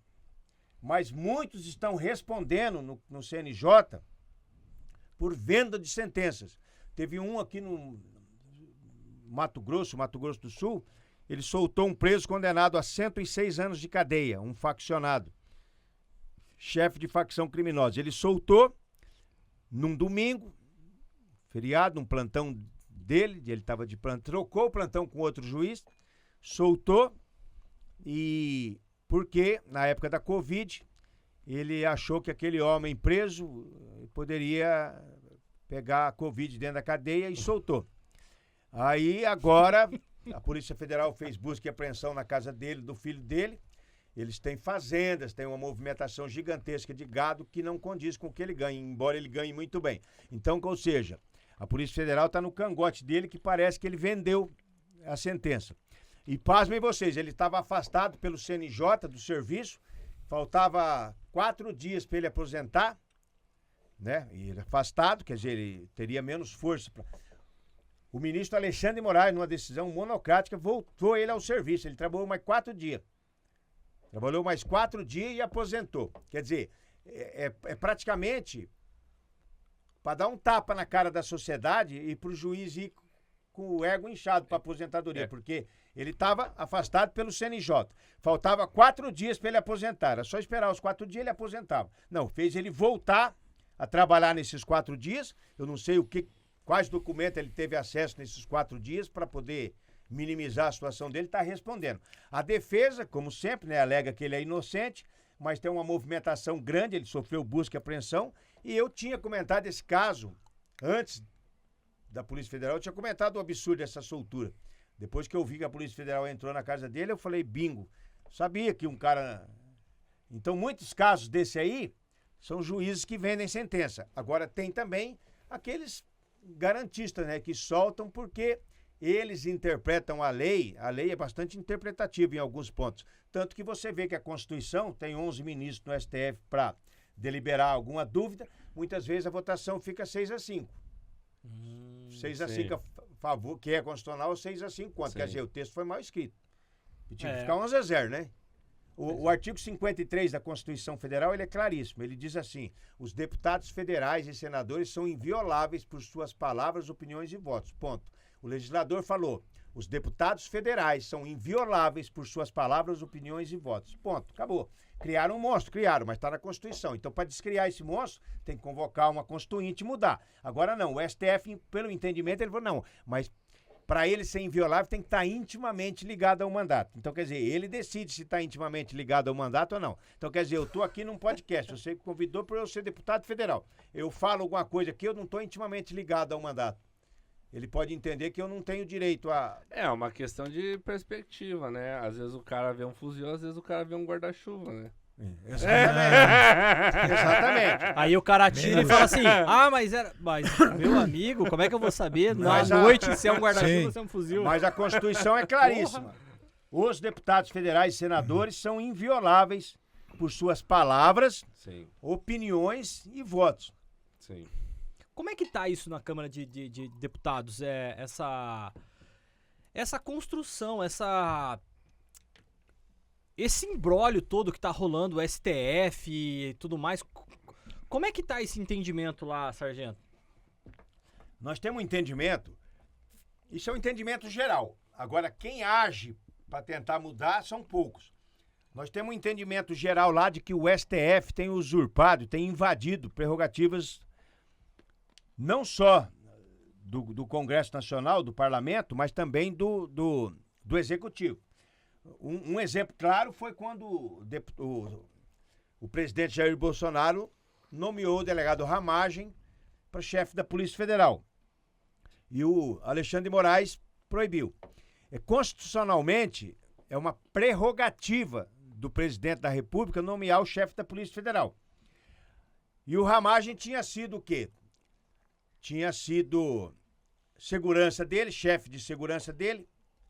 Mas muitos estão respondendo no CNJ por venda de sentenças. Teve um aqui no Mato Grosso do Sul, ele soltou um preso condenado a 106 anos de cadeia, um faccionado, chefe de facção criminosa. Ele soltou num domingo, feriado, num plantão dele, ele estava de plantão, trocou o plantão com outro juiz, soltou, e porque na época da Covid ele achou que aquele homem preso poderia pegar a Covid dentro da cadeia e soltou. Aí agora a Polícia Federal fez busca e apreensão na casa dele, do filho dele. Eles têm fazendas, têm uma movimentação gigantesca de gado que não condiz com o que ele ganha, embora ele ganhe muito bem. Então, ou seja, a Polícia Federal está no cangote dele, que parece que ele vendeu a sentença. E pasmem vocês, ele estava afastado pelo CNJ do serviço, faltava 4 dias para ele aposentar, né? E ele afastado, quer dizer, ele teria menos força. O ministro Alexandre de Moraes, numa decisão monocrática, voltou ele ao serviço. Ele trabalhou mais 4 dias. Trabalhou mais 4 dias e aposentou. Quer dizer, é praticamente para dar um tapa na cara da sociedade e para o juiz ir com o ego inchado para aposentadoria, porque ele estava afastado pelo CNJ. Faltava 4 dias para ele aposentar. Era só esperar os 4 dias, ele aposentava. Não, fez ele voltar a trabalhar nesses 4 dias. Eu não sei quais documentos ele teve acesso nesses 4 dias para poder minimizar a situação dele, está respondendo. A defesa, como sempre, né, alega que ele é inocente, mas tem uma movimentação grande, ele sofreu busca e apreensão, e eu tinha comentado esse caso antes da Polícia Federal, eu tinha comentado o absurdo dessa soltura. Depois que eu vi que a Polícia Federal entrou na casa dele, eu falei, bingo, sabia que um cara... Então, muitos casos desse aí são juízes que vendem sentença. Agora, tem também aqueles garantistas, né, que soltam porque eles interpretam a lei é bastante interpretativa em alguns pontos. Tanto que você vê que a Constituição tem 11 ministros no STF para deliberar alguma dúvida, muitas vezes a votação fica 6-5. 6-5 a favor, que é constitucional, 6-5 contra. Quer dizer, o texto foi mal escrito. E tinha que ficar 11-0, né? O artigo 53 da Constituição Federal, ele é claríssimo. Ele diz assim: os deputados federais e senadores são invioláveis por suas palavras, opiniões e votos. Ponto. O legislador falou: os deputados federais são invioláveis por suas palavras, opiniões e votos. Ponto. Acabou. Criaram um monstro, mas está na Constituição. Então, para descriar esse monstro, tem que convocar uma constituinte e mudar. Agora não, o STF, pelo entendimento, ele falou, não, mas para ele ser inviolável tem que estar intimamente ligado ao mandato. Então, quer dizer, ele decide se está intimamente ligado ao mandato ou não. Então, quer dizer, eu estou aqui num podcast, você convidou para eu ser deputado federal. Eu falo alguma coisa aqui, eu não estou intimamente ligado ao mandato. Ele pode entender que eu não tenho direito a... É uma questão de perspectiva, né? Às vezes o cara vê um fuzil, às vezes o cara vê um guarda-chuva, né? Exatamente. Exatamente. Aí o cara tira e fala assim, mas meu amigo, como é que eu vou saber na noite se é um guarda-chuva ou se é um fuzil? Mas a Constituição é claríssima. Os deputados federais e senadores são invioláveis por suas palavras, Sim. opiniões e votos. Sim. Como é que tá isso na Câmara de Deputados? Essa construção, esse imbróglio todo que tá rolando, o STF e tudo mais, como é que tá esse entendimento lá, sargento? Nós temos um entendimento, isso é um entendimento geral. Agora, quem age para tentar mudar são poucos. Nós temos um entendimento geral lá de que o STF tem usurpado, tem invadido prerrogativas não só do Congresso Nacional, do Parlamento, mas também do Executivo. Um exemplo claro foi quando o presidente Jair Bolsonaro nomeou o delegado Ramagem para chefe da Polícia Federal. E o Alexandre de Moraes proibiu. Constitucionalmente, é uma prerrogativa do presidente da República nomear o chefe da Polícia Federal. E o Ramagem tinha sido o quê? Tinha sido segurança dele, chefe de segurança dele,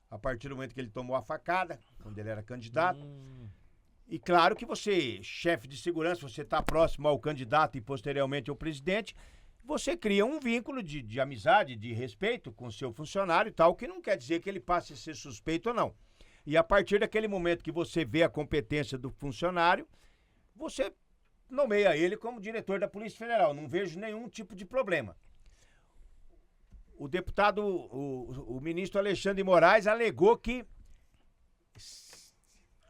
a partir do momento que ele tomou a facada, quando ele era candidato. E claro que você, chefe de segurança, você está próximo ao candidato e posteriormente ao presidente, você cria um vínculo de amizade, de respeito com o seu funcionário e tal, que não quer dizer que ele passe a ser suspeito ou não. E a partir daquele momento que você vê a competência do funcionário, você nomeia ele como diretor da Polícia Federal. Não vejo nenhum tipo de problema. O deputado, o ministro Alexandre de Moraes alegou que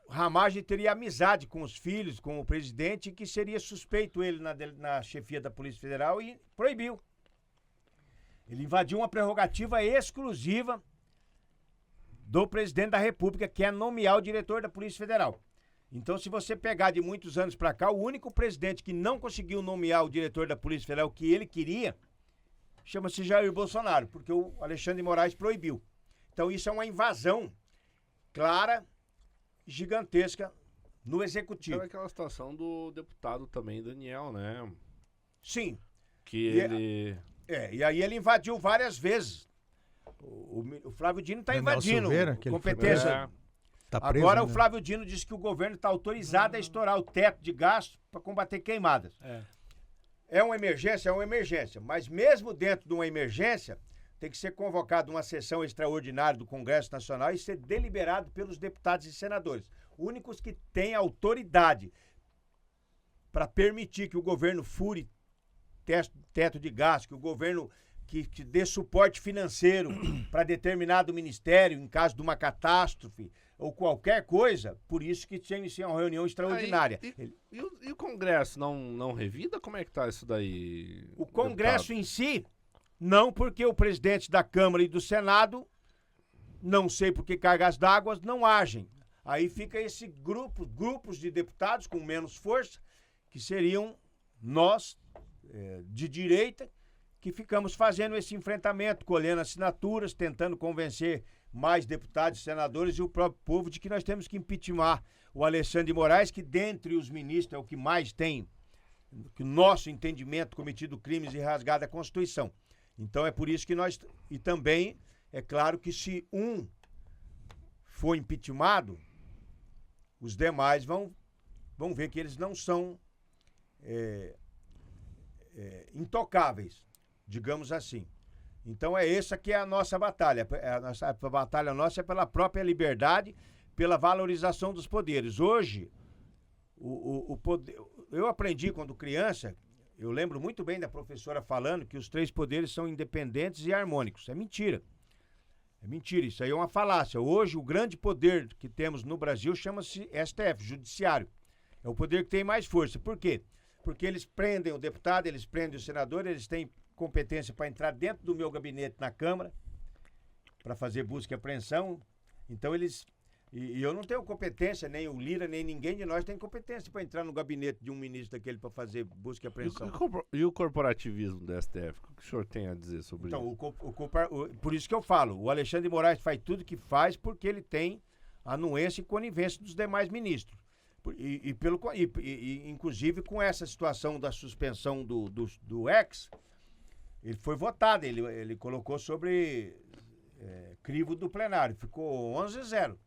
Ramagem teria amizade com os filhos, com o presidente, e que seria suspeito ele na chefia da Polícia Federal e proibiu. Ele invadiu uma prerrogativa exclusiva do presidente da República, que é nomear o diretor da Polícia Federal. Então, se você pegar de muitos anos para cá, o único presidente que não conseguiu nomear o diretor da Polícia Federal que ele queria, chama-se Jair Bolsonaro, porque o Alexandre de Moraes proibiu. Então, isso é uma invasão clara, gigantesca no Executivo. Então é aquela situação do deputado também, Daniel, né? Sim. Que ele... E aí ele invadiu várias vezes. O Flávio Dino está Daniel invadindo Silveira, que ele competência. Tá preso, Agora né? o Flávio Dino disse que o governo está autorizado a estourar o teto de gasto para combater queimadas. É uma emergência? É uma emergência. Mas mesmo dentro de uma emergência, tem que ser convocada uma sessão extraordinária do Congresso Nacional e ser deliberado pelos deputados e senadores. Únicos que têm autoridade para permitir que o governo fure teto de gasto, que o governo que dê suporte financeiro para determinado ministério em caso de uma catástrofe ou qualquer coisa, por isso que tinha que ser uma reunião extraordinária. E o Congresso não revida? Como é que tá isso daí? O Congresso em si, não, porque o presidente da Câmara e do Senado, não sei por que cargas d'água, não agem. Aí fica esse grupos de deputados com menos força, que seriam nós, de direita, que ficamos fazendo esse enfrentamento, colhendo assinaturas, tentando convencer mais deputados e senadores e o próprio povo de que nós temos que impeachment o Alexandre de Moraes, que dentre os ministros é o que mais tem, que o nosso entendimento, cometido crimes e rasgado a Constituição. Então é por isso que nós... E também, é claro que se um for impeachmentado, os demais vão ver que eles não são intocáveis, digamos assim. Então é essa que é a nossa batalha. A batalha nossa é pela própria liberdade, pela valorização dos poderes. Hoje, o poder... Eu aprendi quando criança, eu lembro muito bem da professora falando que os três poderes são independentes e harmônicos. É mentira. É mentira, isso aí é uma falácia. Hoje, o grande poder que temos no Brasil chama-se STF, Judiciário. É o poder que tem mais força. Por quê? Porque eles prendem o deputado, eles prendem o senador, eles têm competência para entrar dentro do meu gabinete na Câmara, para fazer busca e apreensão. Então eles... E eu não tenho competência, nem o Lira, nem ninguém de nós tem competência para entrar no gabinete de um ministro daquele para fazer busca e apreensão. E o corporativismo do STF? O que o senhor tem a dizer sobre isso? Então, por isso que eu falo, o Alexandre de Moraes faz tudo que faz porque ele tem anuência e conivência dos demais ministros. Inclusive com essa situação da suspensão do ex, ele foi votado, ele colocou sobre crivo do plenário, ficou 11-0.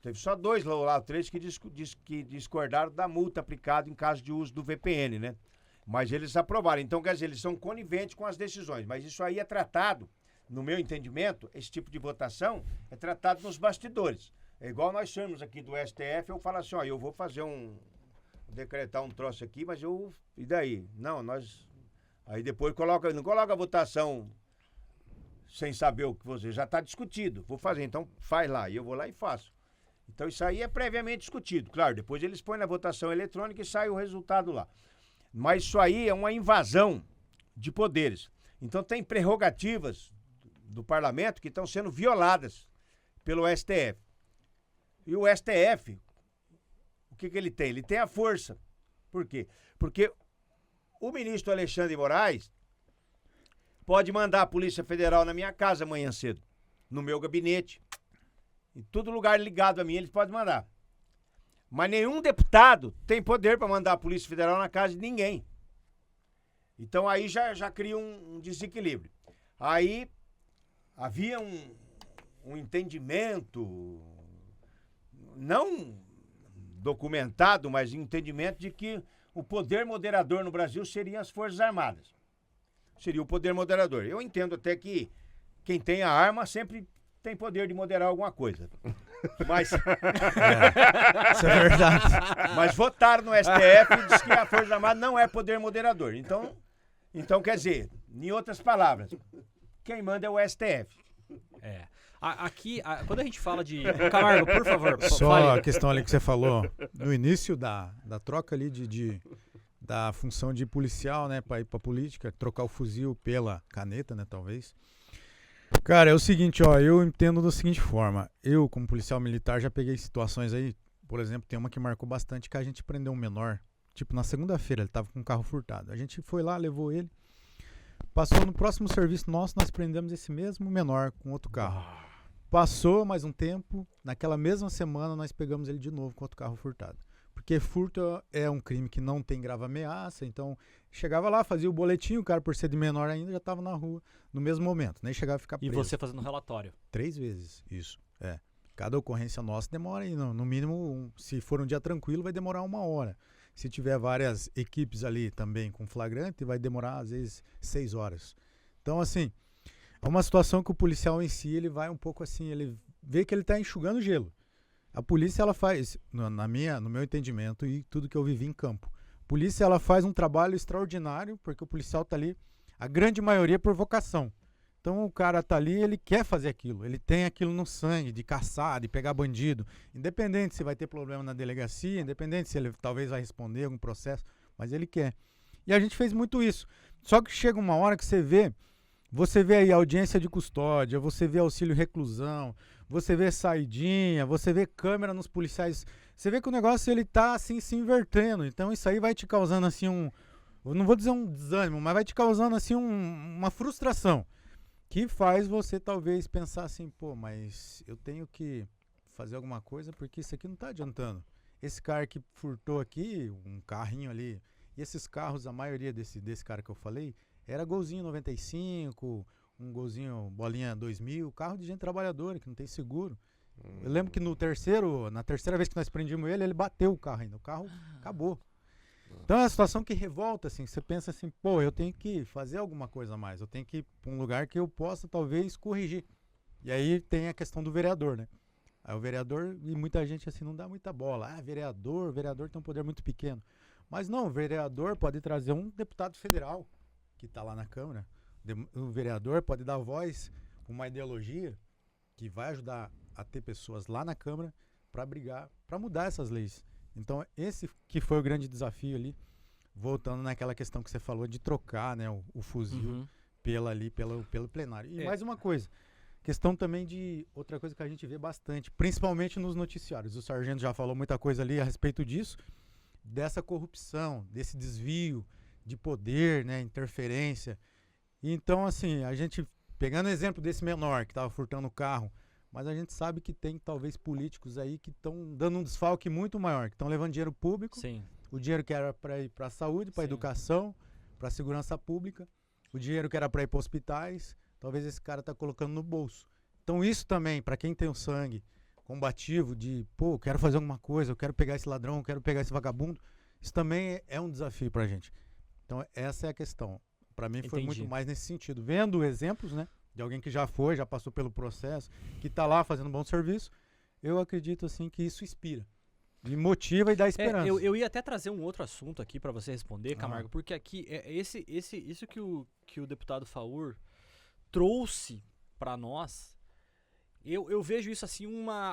Teve só 2 lá, 3 que discordaram da multa aplicada em caso de uso do VPN, né? Mas eles aprovaram. Então, quer dizer, eles são coniventes com as decisões. Mas isso aí é tratado, no meu entendimento, esse tipo de votação é tratado nos bastidores. É igual nós somos aqui do STF, eu falo assim, ó, eu vou fazer decretar um troço aqui, mas e daí? Não, nós... Aí depois não coloca a votação sem saber o que você... Já está discutido, vou fazer, então faz lá. E eu vou lá e faço. Então isso aí é previamente discutido. Claro, depois eles põem na votação eletrônica e sai o resultado lá. Mas isso aí é uma invasão de poderes. Então tem prerrogativas do parlamento que estão sendo violadas pelo STF. E o STF, o que ele tem? Ele tem a força. Por quê? Porque o ministro Alexandre de Moraes pode mandar a Polícia Federal na minha casa amanhã cedo, no meu gabinete. Em todo lugar ligado a mim, eles podem mandar. Mas nenhum deputado tem poder para mandar a Polícia Federal na casa de ninguém. Então aí já cria um desequilíbrio. Aí havia um entendimento, não documentado, mas entendimento de que o poder moderador no Brasil seriam as Forças Armadas. Seria o poder moderador. Eu entendo até que quem tem a arma sempre tem poder de moderar alguma coisa. Mas, Isso é verdade. mas votaram no STF e diz que a Força Armada não é poder moderador. Então, quer dizer, em outras palavras, quem manda é o STF. Aqui, quando a gente fala de... Camargo, por favor, Só fale. a questão ali que você falou, no início da troca ali da função de policial, né, para ir para política, trocar o fuzil pela caneta, né, talvez. Cara, é o seguinte, ó, eu entendo da seguinte forma, eu como policial militar já peguei situações aí, por exemplo, tem uma que marcou bastante que a gente prendeu um menor, tipo na segunda-feira, ele tava com um carro furtado, a gente foi lá, levou ele, passou no próximo serviço nosso, nós prendemos esse mesmo menor com outro carro. Passou mais um tempo, naquela mesma semana nós pegamos ele de novo com outro carro furtado. Porque furto é um crime que não tem grave ameaça, então chegava lá, fazia o boletim, o cara por ser de menor ainda já estava na rua no mesmo momento, nem chegava a ficar E preso. você fazendo relatório. 3 vezes, isso, Cada ocorrência nossa demora aí, no mínimo, se for um dia tranquilo, vai demorar 1 hora. Se tiver várias equipes ali também com flagrante, vai demorar às vezes 6 horas. Então, assim, é uma situação que o policial em si, ele vai um pouco assim, ele vê que ele está enxugando gelo. A polícia, ela faz, no meu entendimento e tudo que eu vivi em campo, a polícia, ela faz um trabalho extraordinário, porque o policial está ali, a grande maioria por vocação. Então o cara está ali, ele quer fazer aquilo, ele tem aquilo no sangue, de caçar, de pegar bandido, independente se vai ter problema na delegacia, independente se ele talvez vai responder algum processo, mas ele quer. E a gente fez muito isso. Só que chega uma hora que você vê aí audiência de custódia, você vê auxílio reclusão, você vê saidinha, você vê câmera nos policiais, você vê que o negócio ele tá assim se invertendo, então isso aí vai te causando assim eu não vou dizer um desânimo, mas vai te causando assim uma frustração, que faz você talvez pensar assim, pô, mas eu tenho que fazer alguma coisa porque isso aqui não tá adiantando. Esse cara que furtou aqui, um carrinho ali, e esses carros, a maioria desse cara que eu falei, era golzinho 95, um golzinho bolinha 2000, carro de gente trabalhadora que não tem seguro. Eu lembro que na terceira vez que nós prendimos ele bateu o carro ainda, o carro acabou. Então é uma situação que revolta, assim, você pensa assim, pô, eu tenho que fazer alguma coisa a mais, eu tenho que ir para um lugar que eu possa talvez corrigir. E aí tem a questão do vereador, né? Aí o vereador, e muita gente assim não dá muita bola, vereador tem um poder muito pequeno. Mas não, o vereador pode trazer um deputado federal que está lá na Câmara. O vereador pode dar voz para uma ideologia que vai ajudar a ter pessoas lá na Câmara para brigar, para mudar essas leis. Então, esse que foi o grande desafio ali, voltando naquela questão que você falou de trocar, né, o fuzil pelo plenário. E mais uma coisa, questão também de outra coisa que a gente vê bastante, principalmente nos noticiários. O sargento já falou muita coisa ali a respeito disso, dessa corrupção, desse desvio de poder, né, interferência. Então, assim, a gente, pegando o exemplo desse menor que estava furtando o carro, mas a gente sabe que tem talvez políticos aí que estão dando um desfalque muito maior, que estão levando dinheiro público, Sim. o dinheiro que era para ir para a saúde, para a educação, para a segurança pública, o dinheiro que era para ir para hospitais, talvez esse cara está colocando no bolso. Então isso também, para quem tem o sangue combativo de, pô, eu quero fazer alguma coisa, eu quero pegar esse ladrão, eu quero pegar esse vagabundo, isso também é um desafio para a gente. Então essa é a questão. Para mim foi muito mais nesse sentido. Vendo exemplos, né, de alguém que já passou pelo processo, que está lá fazendo um bom serviço, eu acredito assim que isso inspira, e motiva e dá esperança. Eu ia até trazer um outro assunto aqui para você responder, Camargo, porque aqui isso que o deputado Faur trouxe para nós, eu vejo isso assim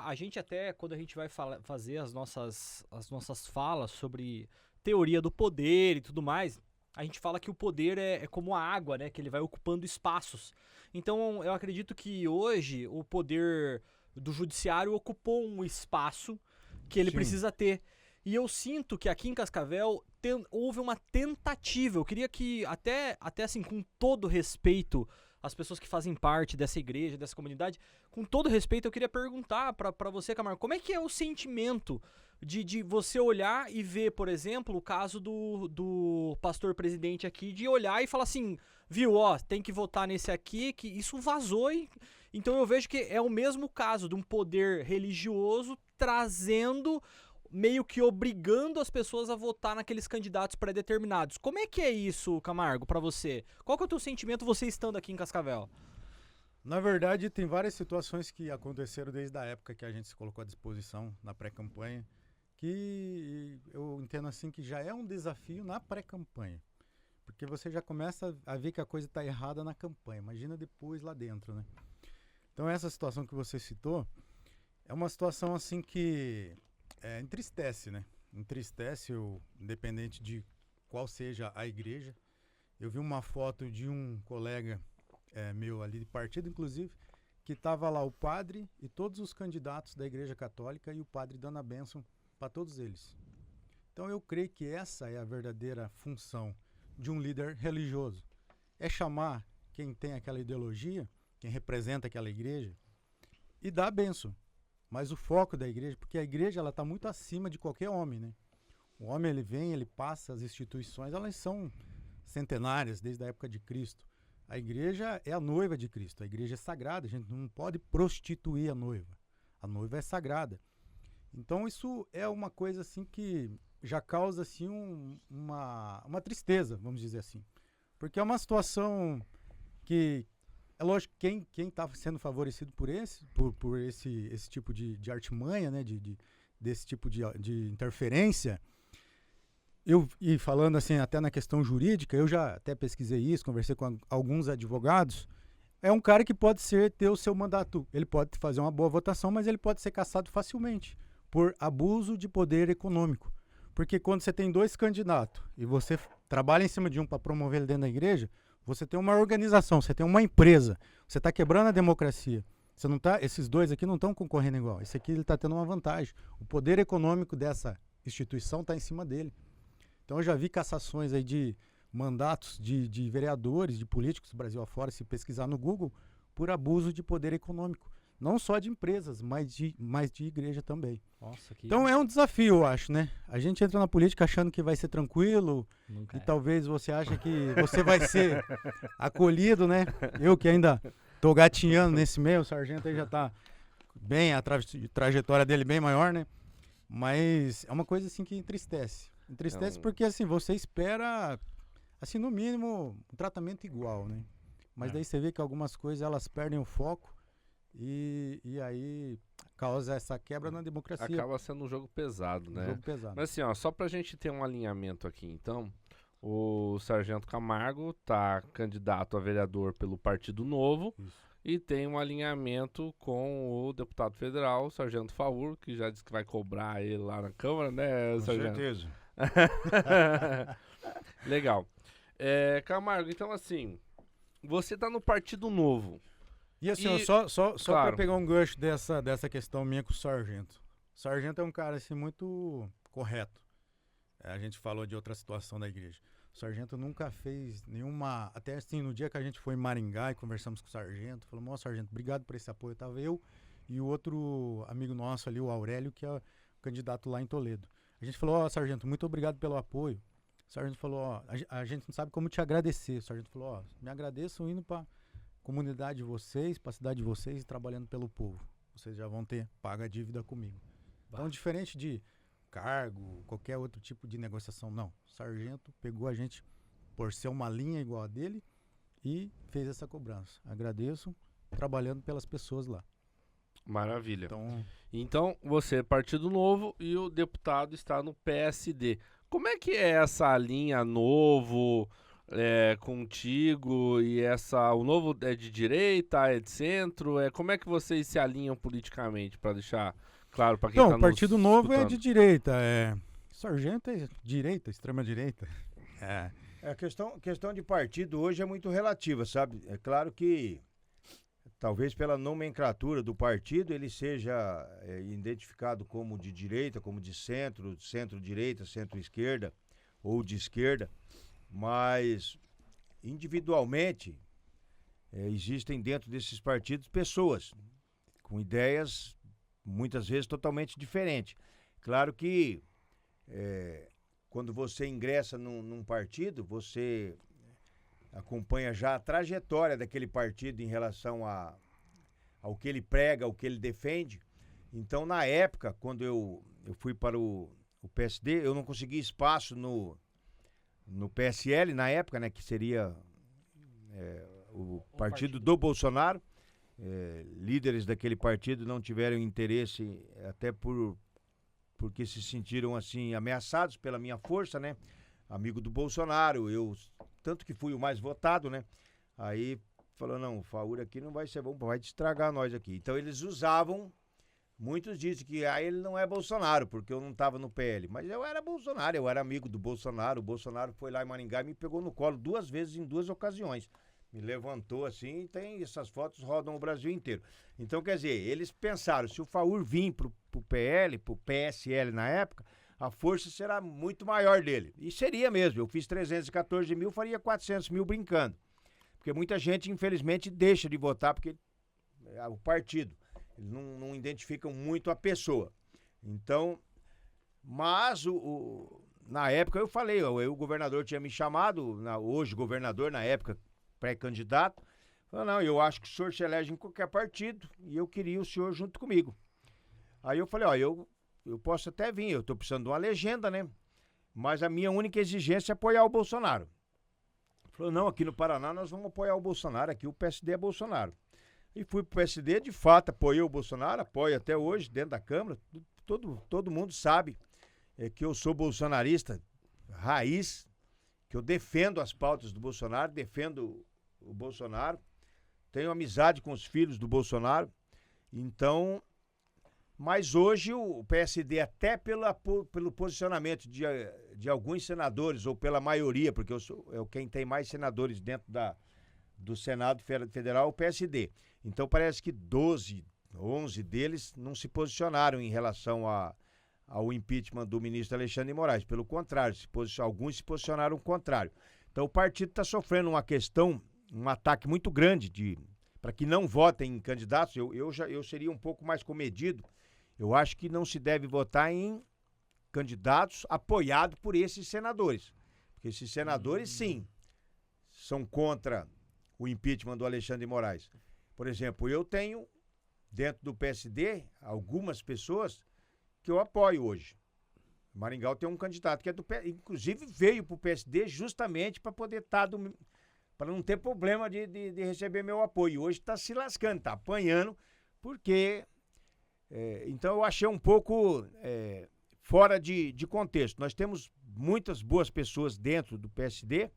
a gente até quando a gente vai fazer as nossas falas sobre teoria do poder e tudo mais, a gente fala que o poder é como a água, né? Que ele vai ocupando espaços. Então, eu acredito que hoje o poder do judiciário ocupou um espaço que ele precisa ter. E eu sinto que aqui em Cascavel houve uma tentativa. Eu queria que, até assim, com todo respeito as pessoas que fazem parte dessa igreja, dessa comunidade. Com todo respeito, eu queria perguntar pra você, Camargo, como é que é o sentimento de você olhar e ver, por exemplo, o caso do pastor presidente aqui, de olhar e falar assim, viu, ó, tem que votar nesse aqui, que isso vazou. Então eu vejo que é o mesmo caso de um poder religioso trazendo, meio que obrigando as pessoas a votar naqueles candidatos pré-determinados. Como é que é isso, Camargo, pra você? Qual que é o teu sentimento você estando aqui em Cascavel? Na verdade, tem várias situações que aconteceram desde a época que a gente se colocou à disposição na pré-campanha, que eu entendo assim que já é um desafio na pré-campanha. Porque você já começa a ver que a coisa está errada na campanha. Imagina depois lá dentro, né? Então essa situação que você citou é uma situação assim que entristece, né? Entristece, independente de qual seja a igreja. Eu vi uma foto de um colega meu ali de partido, inclusive, que estava lá o padre e todos os candidatos da Igreja Católica e o padre dando a bênção para todos eles. Então eu creio que essa é a verdadeira função de um líder religioso. É chamar quem tem aquela ideologia, quem representa aquela igreja, e dar a bênção. Mas o foco da igreja, porque a igreja ela está muito acima de qualquer homem, né? O homem ele vem, ele passa, as instituições, elas são centenárias desde a época de Cristo. A igreja é a noiva de Cristo, a igreja é sagrada, a gente não pode prostituir a noiva. A noiva é sagrada. Então isso é uma coisa assim que já causa assim uma tristeza, vamos dizer assim. Porque é uma situação que, é lógico, quem está sendo favorecido por esse tipo de artimanha, né, desse tipo de interferência, e falando assim até na questão jurídica, eu já até pesquisei isso, conversei com alguns advogados, é um cara que pode ter o seu mandato, ele pode fazer uma boa votação, mas ele pode ser cassado facilmente por abuso de poder econômico. Porque quando você tem dois candidatos e você trabalha em cima de um para promover ele dentro da igreja, você tem uma organização, você tem uma empresa, você está quebrando a democracia. Você não tá, esses dois aqui não estão concorrendo igual. Esse aqui ele está tendo uma vantagem. O poder econômico dessa instituição está em cima dele. Então eu já vi cassações aí de mandatos de vereadores, de políticos do Brasil afora, se pesquisar no Google, por abuso de poder econômico. Não só de empresas, mas de igreja também. Nossa, que... Então é um desafio, eu acho, né? A gente entra na política achando que vai ser tranquilo, Nunca e é. talvez você ache que você vai ser acolhido, né? Eu que ainda tô gatinhando nesse meio, o sargento aí já tá bem, a trajetória dele bem maior, né? Mas é uma coisa assim que entristece. Entristece porque assim, você espera, assim, no mínimo, um tratamento igual, né? Mas daí você vê que algumas coisas elas perdem o foco. E aí causa essa quebra na democracia. Acaba sendo um jogo pesado, né? Um jogo pesado. Mas assim, ó, só pra gente ter um alinhamento aqui, então, o Sargento Camargo tá candidato a vereador pelo Partido Novo. Isso. E tem um alinhamento com o deputado federal, o Sargento Faur, que já disse que vai cobrar ele lá na Câmara, né, Com Sargento? certeza. Legal. Camargo, então assim, você tá no Partido Novo. E assim, E- só claro. para pegar um gancho dessa questão minha com o sargento. O sargento é um cara assim muito correto. A gente falou de outra situação da igreja. O sargento nunca fez nenhuma... Até assim, no dia que a gente foi em Maringá e conversamos com o sargento, falamos, ó, sargento, obrigado por esse apoio. Tava eu e o outro amigo nosso ali, o Aurélio, que é o candidato lá em Toledo. A gente falou, ó, sargento, muito obrigado pelo apoio. O sargento falou, ó, a gente não sabe como te agradecer. O sargento falou, ó, me agradeço indo para comunidade de vocês, para a cidade de vocês e trabalhando pelo povo. Vocês já vão ter paga a dívida comigo. Então, diferente de cargo, qualquer outro tipo de negociação, não. O sargento pegou a gente por ser uma linha igual a dele e fez essa cobrança. Agradeço, trabalhando pelas pessoas lá. Maravilha. Então, Então, você é Partido Novo e o deputado está no PSD. Como é que é essa linha Novo contigo e o Novo é de direita, é de centro? Como é que vocês se alinham politicamente, para deixar claro para quem está o Partido Novo é de escutando? direita. Sargento é direita, extrema direita. A questão de partido hoje é muito relativa, sabe? É claro que talvez pela nomenclatura do partido ele seja identificado como de direita, como de centro, centro-direita, centro-esquerda ou de esquerda, mas individualmente existem dentro desses partidos pessoas com ideias muitas vezes totalmente diferentes. Claro que quando você ingressa num partido, você acompanha já a trajetória daquele partido em relação ao que ele prega, ao que ele defende. Então, na época, quando eu fui para o PSD, eu não consegui espaço no PSL, na época, né, que seria o partido do Bolsonaro. Líderes daquele partido não tiveram interesse, até porque se sentiram assim ameaçados pela minha força, né? Amigo do Bolsonaro, eu tanto que fui o mais votado, né? Aí falou, não, o Faur aqui não vai ser bom, vai estragar nós aqui. Então eles usavam, muitos dizem que ele não é Bolsonaro, porque eu não estava no PL, mas eu era Bolsonaro, eu era amigo do Bolsonaro. O Bolsonaro foi lá em Maringá e me pegou no colo 2 vezes em 2 ocasiões. Me levantou assim, essas fotos rodam o Brasil inteiro. Então, quer dizer, eles pensaram, se o Faur vir pro PL, pro PSL na época, a força será muito maior dele. E seria mesmo, eu fiz 314 mil, faria 400 mil brincando. Porque muita gente, infelizmente, deixa de votar porque é o partido. Eles não identificam muito a pessoa. Então, mas na época eu falei, o governador tinha me chamado, hoje governador, na época, pré-candidato, falou, não, eu acho que o senhor se elege em qualquer partido e eu queria o senhor junto comigo. Aí eu falei, eu posso até vir, eu tô precisando de uma legenda, né? Mas a minha única exigência é apoiar o Bolsonaro. Falou, não, aqui no Paraná nós vamos apoiar o Bolsonaro, aqui o PSD é Bolsonaro. E fui pro PSD, de fato, apoiei o Bolsonaro, apoio até hoje, dentro da Câmara, todo mundo sabe que eu sou bolsonarista raiz, que eu defendo as pautas do Bolsonaro, defendo o Bolsonaro, tenho amizade com os filhos do Bolsonaro, então, mas hoje o PSD, até pelo posicionamento de alguns senadores, ou pela maioria, porque eu sou quem tem mais senadores dentro do Senado Federal, o PSD. Então parece que 12, 11 deles não se posicionaram em relação ao impeachment do ministro Alexandre de Moraes. Pelo contrário, alguns se posicionaram contrário. Então o partido está sofrendo um ataque muito grande para que não votem em candidatos. Eu seria um pouco mais comedido. Eu acho que não se deve votar em candidatos apoiados por esses senadores. Porque esses senadores, sim, são contra o impeachment do Alexandre de Moraes. Por exemplo, eu tenho, dentro do PSD, algumas pessoas que eu apoio hoje. Maringá tem um candidato que é do PSD, inclusive veio para o PSD justamente para poder estar para não ter problema de receber meu apoio. Hoje está se lascando, está apanhando, porque então eu achei um pouco fora de contexto. Nós temos muitas boas pessoas dentro do PSD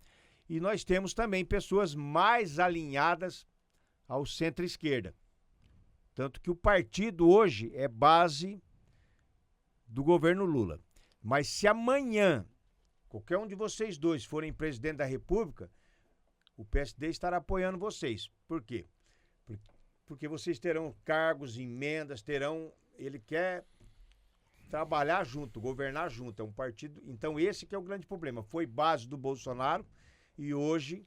e nós temos também pessoas mais alinhadas ao centro-esquerda. Tanto que o partido hoje é base do governo Lula. Mas se amanhã qualquer um de vocês dois forem presidente da República, o PSD estará apoiando vocês. Por quê? Porque vocês terão cargos, emendas, ele quer trabalhar junto, governar junto, é um partido. Então esse que é o grande problema. Foi base do Bolsonaro e hoje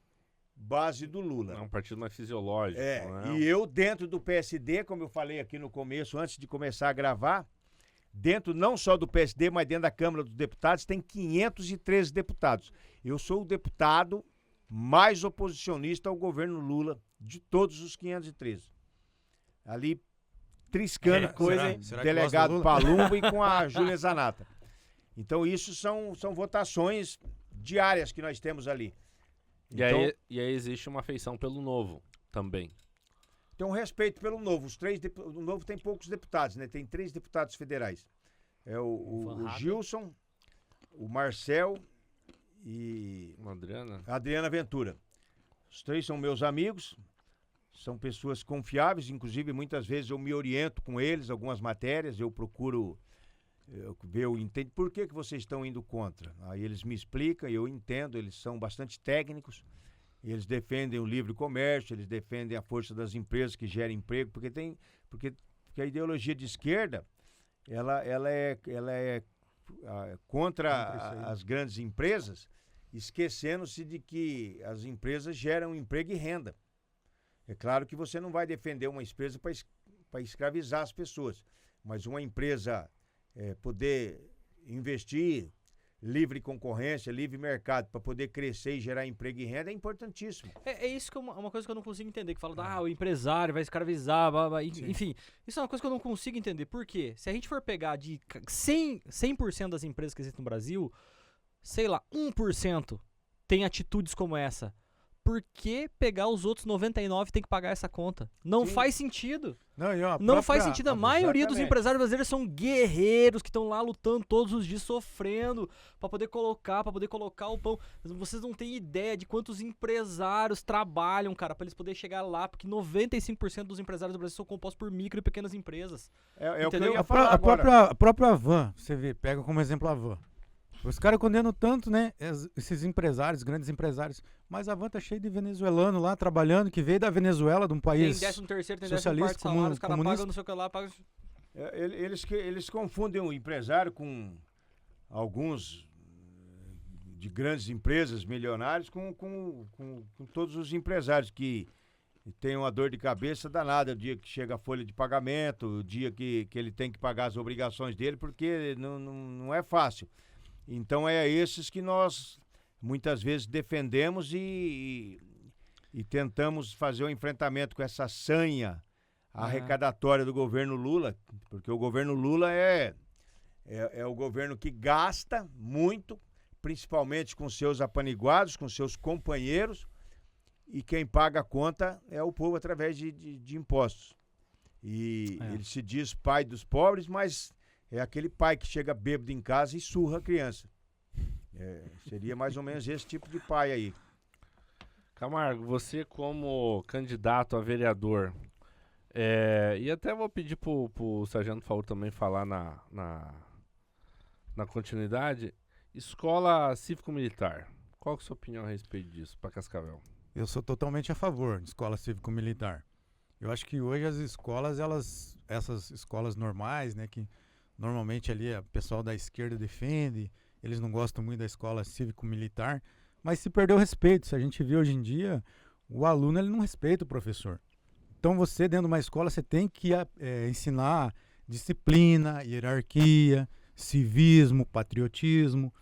base do Lula. É um partido mais fisiológico. Né? E eu dentro do PSD, como eu falei aqui no começo, antes de começar a gravar, dentro não só do PSD, mas dentro da Câmara dos Deputados, tem 513 deputados. Eu sou o deputado mais oposicionista ao governo Lula de todos os 513. Ali, triscando coisa, será delegado Palumbo e com a Júlia Zanata. Então, isso são votações diárias que nós temos ali. Então, e aí existe uma afeição pelo Novo também. Tem um respeito pelo Novo. O Novo tem poucos deputados, né? Tem 3 deputados federais. É o Gilson, o Marcel e a Adriana Ventura. Os 3 são meus amigos, são pessoas confiáveis, inclusive muitas vezes eu me oriento com eles, algumas matérias, eu procuro ver, eu entendo por que vocês estão indo contra. Aí eles me explicam, eu entendo, eles são bastante técnicos, eles defendem o livre comércio, eles defendem a força das empresas que geram emprego, porque a ideologia de esquerda, ela é contra as grandes empresas, esquecendo-se de que as empresas geram emprego e renda. É claro que você não vai defender uma empresa para escravizar as pessoas, mas uma empresa poder investir, livre concorrência, livre mercado, para poder crescer e gerar emprego e renda é importantíssimo. É isso que é uma coisa que eu não consigo entender, que fala, o empresário vai escravizar, blá, blá, enfim. Isso é uma coisa que eu não consigo entender. Por quê? Se a gente for pegar de 100% das empresas que existem no Brasil, sei lá, 1% tem atitudes como essa. Por que pegar os outros 99 e tem que pagar essa conta? Não Sim. faz sentido. Não Faz sentido. A maioria dos exatamente. empresários brasileiros são guerreiros que estão lá lutando todos os dias, sofrendo para poder colocar o pão. Vocês não têm ideia de quantos empresários trabalham, cara, para eles poderem chegar lá, porque 95% dos empresários do Brasil são compostos por micro e pequenas empresas. É o que eu Entendeu? ia falar agora. A própria Van, você vê, pega como exemplo a Van. Os caras condenam tanto, né, esses empresários, grandes empresários, mas a Van tá cheia de venezuelano lá trabalhando, que veio da Venezuela, de um país Tem 13º, tem 14º socialista, salário, os caras comunista. pagam não sei o que lá, pagam... Eles confundem o empresário com alguns de grandes empresas milionários com todos os empresários que têm uma dor de cabeça danada o dia que chega a folha de pagamento, o dia que ele tem que pagar as obrigações dele, porque não é fácil. Então é esses que nós muitas vezes defendemos e tentamos fazer o enfrentamento com essa sanha arrecadatória do governo Lula, porque o governo Lula é o governo que gasta muito, principalmente com seus apaniguados, com seus companheiros, e quem paga a conta é o povo através de impostos. E ele se diz pai dos pobres, mas é aquele pai que chega bêbado em casa e surra a criança. Seria mais ou menos esse tipo de pai aí. Camargo, você como candidato a vereador, e até vou pedir pro Sargento Faur também falar na continuidade, escola cívico-militar, qual que é a sua opinião a respeito disso para Cascavel? Eu sou totalmente a favor de escola cívico-militar. Eu acho que hoje as escolas, essas escolas normais, né, que normalmente ali o pessoal da esquerda defende, eles não gostam muito da escola cívico-militar, mas se perdeu o respeito. Se a gente vê hoje em dia, o aluno ele não respeita o professor. Então você, dentro de uma escola, você tem que ensinar disciplina, hierarquia, civismo, patriotismo.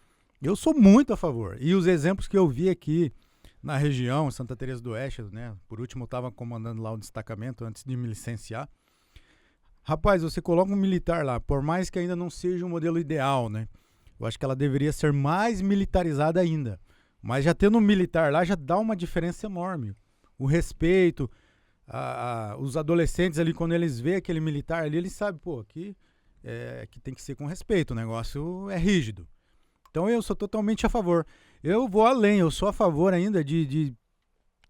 Eu sou muito a favor. E os exemplos que eu vi aqui na região, Santa Teresa do Oeste, né? Por último, eu estava comandando lá o destacamento antes de me licenciar. Rapaz, você coloca um militar lá, por mais que ainda não seja um modelo ideal, né? Eu acho que ela deveria ser mais militarizada ainda. Mas já tendo um militar lá, já dá uma diferença enorme. O respeito, os adolescentes ali, quando eles veem aquele militar ali, eles sabem, pô, aqui que tem que ser com respeito, o negócio é rígido. Então eu sou totalmente a favor. Eu vou além, eu sou a favor ainda de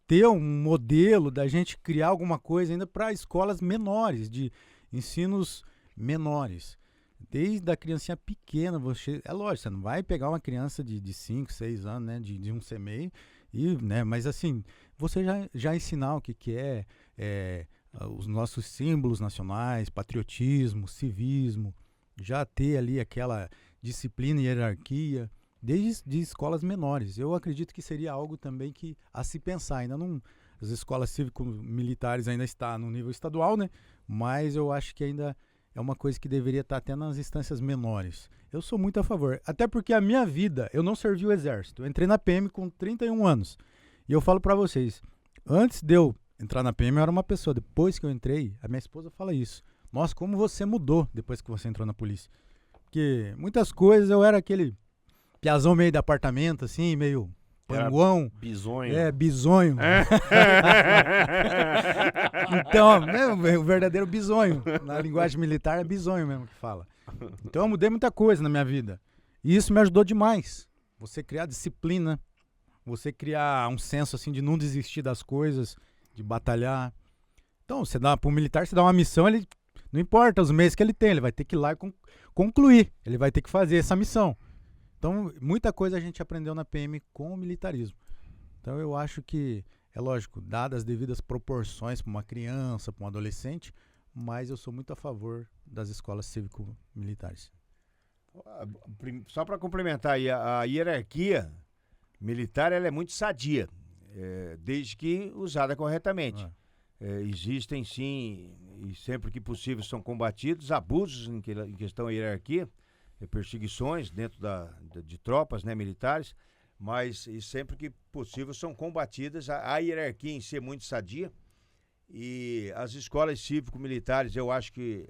ter um modelo, da gente criar alguma coisa ainda para escolas menores, de ensinos menores. Desde a criancinha pequena, é lógico, você não vai pegar uma criança de 5, 6 anos, né, de um CMEI, né, mas assim, você já ensinar o que é os nossos símbolos nacionais, patriotismo, civismo, já ter ali aquela disciplina e hierarquia, desde escolas menores. Eu acredito que seria algo também que a se pensar. Ainda não, as escolas cívico-militares ainda estão no nível estadual, né? Mas eu acho que ainda é uma coisa que deveria estar até nas instâncias menores. Eu sou muito a favor. Até porque a minha vida, eu não servi o exército. Eu entrei na PM com 31 anos. E eu falo pra vocês, antes de eu entrar na PM, eu era uma pessoa. Depois que eu entrei, a minha esposa fala isso. Nossa, como você mudou depois que você entrou na polícia. Porque muitas coisas eu era aquele piazão meio de apartamento, assim, meio panguão. Bisonho. Bisonho. Então, né, o verdadeiro bisonho. Na linguagem militar é bisonho mesmo que fala. Então eu mudei muita coisa na minha vida. E isso me ajudou demais. Você criar disciplina, você criar um senso assim de não desistir das coisas, de batalhar. Então, você dá para o militar, você dá uma missão, ele não importa os meses que ele tem, ele vai ter que ir lá e concluir. Ele vai ter que fazer essa missão. Então, muita coisa a gente aprendeu na PM com o militarismo. Então, eu acho que, é lógico, dadas as devidas proporções para uma criança, para um adolescente, mas eu sou muito a favor das escolas cívico-militares. Só para complementar aí, a hierarquia militar ela é muito sadia, desde que usada corretamente. existem sim, e sempre que possível são combatidos, abusos em questão à hierarquia, perseguições dentro de tropas, né, militares, mas e sempre que possível são combatidas. A hierarquia em si é muito sadia, e as escolas cívico-militares eu acho que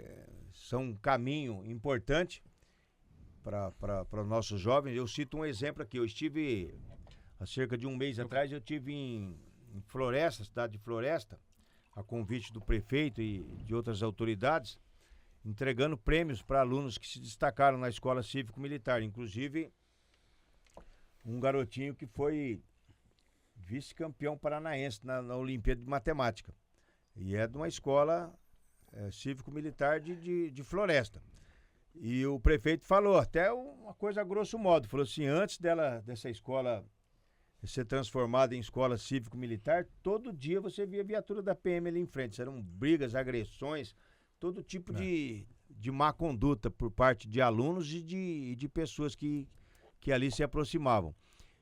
são um caminho importante para os nossos jovens. Eu cito um exemplo aqui, eu estive há cerca de um mês atrás, eu estive em Floresta, cidade de Floresta, a convite do prefeito e de outras autoridades, entregando prêmios para alunos que se destacaram na escola cívico-militar, inclusive um garotinho que foi vice-campeão paranaense na Olimpíada de Matemática, e é de uma escola cívico-militar de Floresta. E o prefeito falou até uma coisa a grosso modo, falou assim, antes dessa escola ser transformada em escola cívico-militar, todo dia você via viatura da PM ali em frente. Eram brigas, agressões, todo tipo de má conduta por parte de alunos e de pessoas que ali se aproximavam.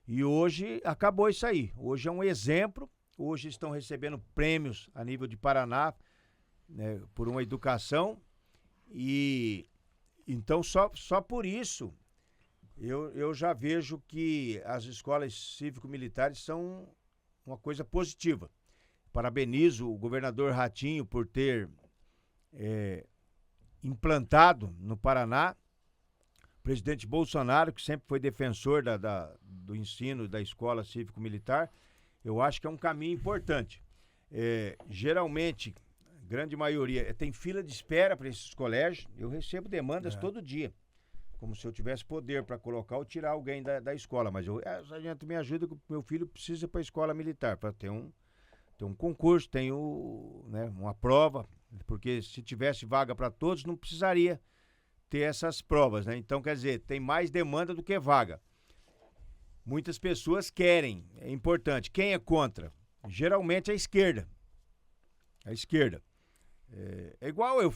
E hoje acabou isso aí. Hoje é um exemplo. Hoje estão recebendo prêmios a nível de Paraná, né, por uma educação. E então só por isso eu já vejo que as escolas cívico-militares são uma coisa positiva. Parabenizo o governador Ratinho por ter implantado no Paraná, o presidente Bolsonaro, que sempre foi defensor do ensino da escola cívico-militar. Eu acho que é um caminho importante. Geralmente, grande maioria, tem fila de espera para esses colégios. Eu recebo demandas todo dia, como se eu tivesse poder para colocar ou tirar alguém da escola. Mas sargento, me ajuda, que o meu filho precisa ir para a escola militar, para ter um concurso, tem uma prova, porque se tivesse vaga para todos, não precisaria ter essas provas, né? Então, quer dizer, tem mais demanda do que vaga. Muitas pessoas querem, é importante. Quem é contra? Geralmente a esquerda. A esquerda. É igual eu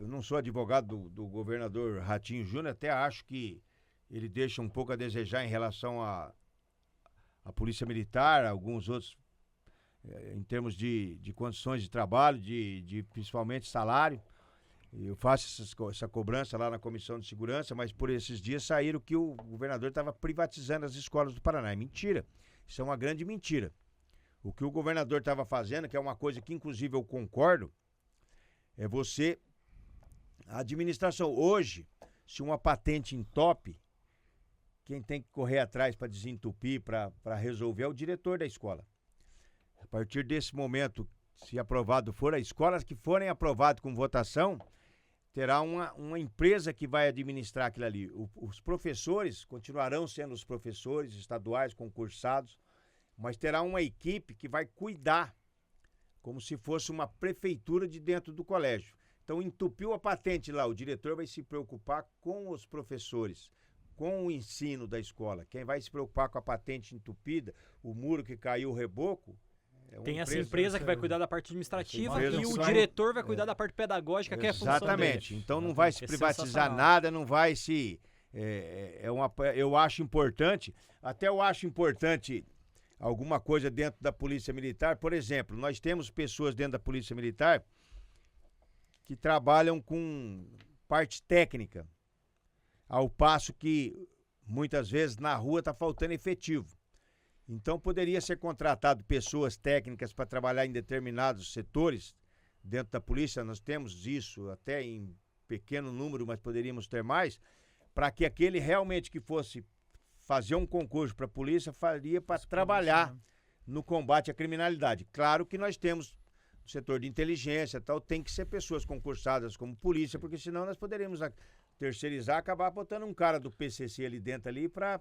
não sou advogado do governador Ratinho Júnior, até acho que ele deixa um pouco a desejar em relação à polícia militar, alguns outros, em termos de condições de trabalho, de principalmente salário. Eu faço essa cobrança lá na Comissão de Segurança, mas por esses dias saíram que o governador estava privatizando as escolas do Paraná. É mentira. Isso é uma grande mentira. O que o governador estava fazendo, que é uma coisa que inclusive eu concordo, é a administração. Hoje, se uma patente entope, quem tem que correr atrás para desentupir, para resolver, é o diretor da escola. A partir desse momento, se aprovado for, as escolas que forem aprovadas com votação, terá uma empresa que vai administrar aquilo ali. Os professores continuarão sendo os professores estaduais, concursados, mas terá uma equipe que vai cuidar, como se fosse uma prefeitura de dentro do colégio. Então, entupiu a patente lá, o diretor vai se preocupar com os professores, com o ensino da escola. Quem vai se preocupar com a patente entupida, o muro que caiu, o reboco, tem essa empresa que vai cuidar da parte administrativa e o vai, diretor vai cuidar da parte pedagógica, que é a função dele. Exatamente. Então não vai se privatizar nada, não vai se... eu acho importante, até eu acho importante alguma coisa dentro da Polícia Militar. Por exemplo, nós temos pessoas dentro da Polícia Militar que trabalham com parte técnica, ao passo que muitas vezes na rua está faltando efetivo. Então poderia ser contratado pessoas técnicas para trabalhar em determinados setores dentro da polícia. Nós temos isso até em pequeno número, mas poderíamos ter mais, para que aquele realmente que fosse fazer um concurso para a polícia faria para trabalhar no combate à criminalidade. Claro que nós temos no setor de inteligência e tal, tem que ser pessoas concursadas como polícia, porque senão nós poderíamos terceirizar, acabar botando um cara do PCC ali dentro ali para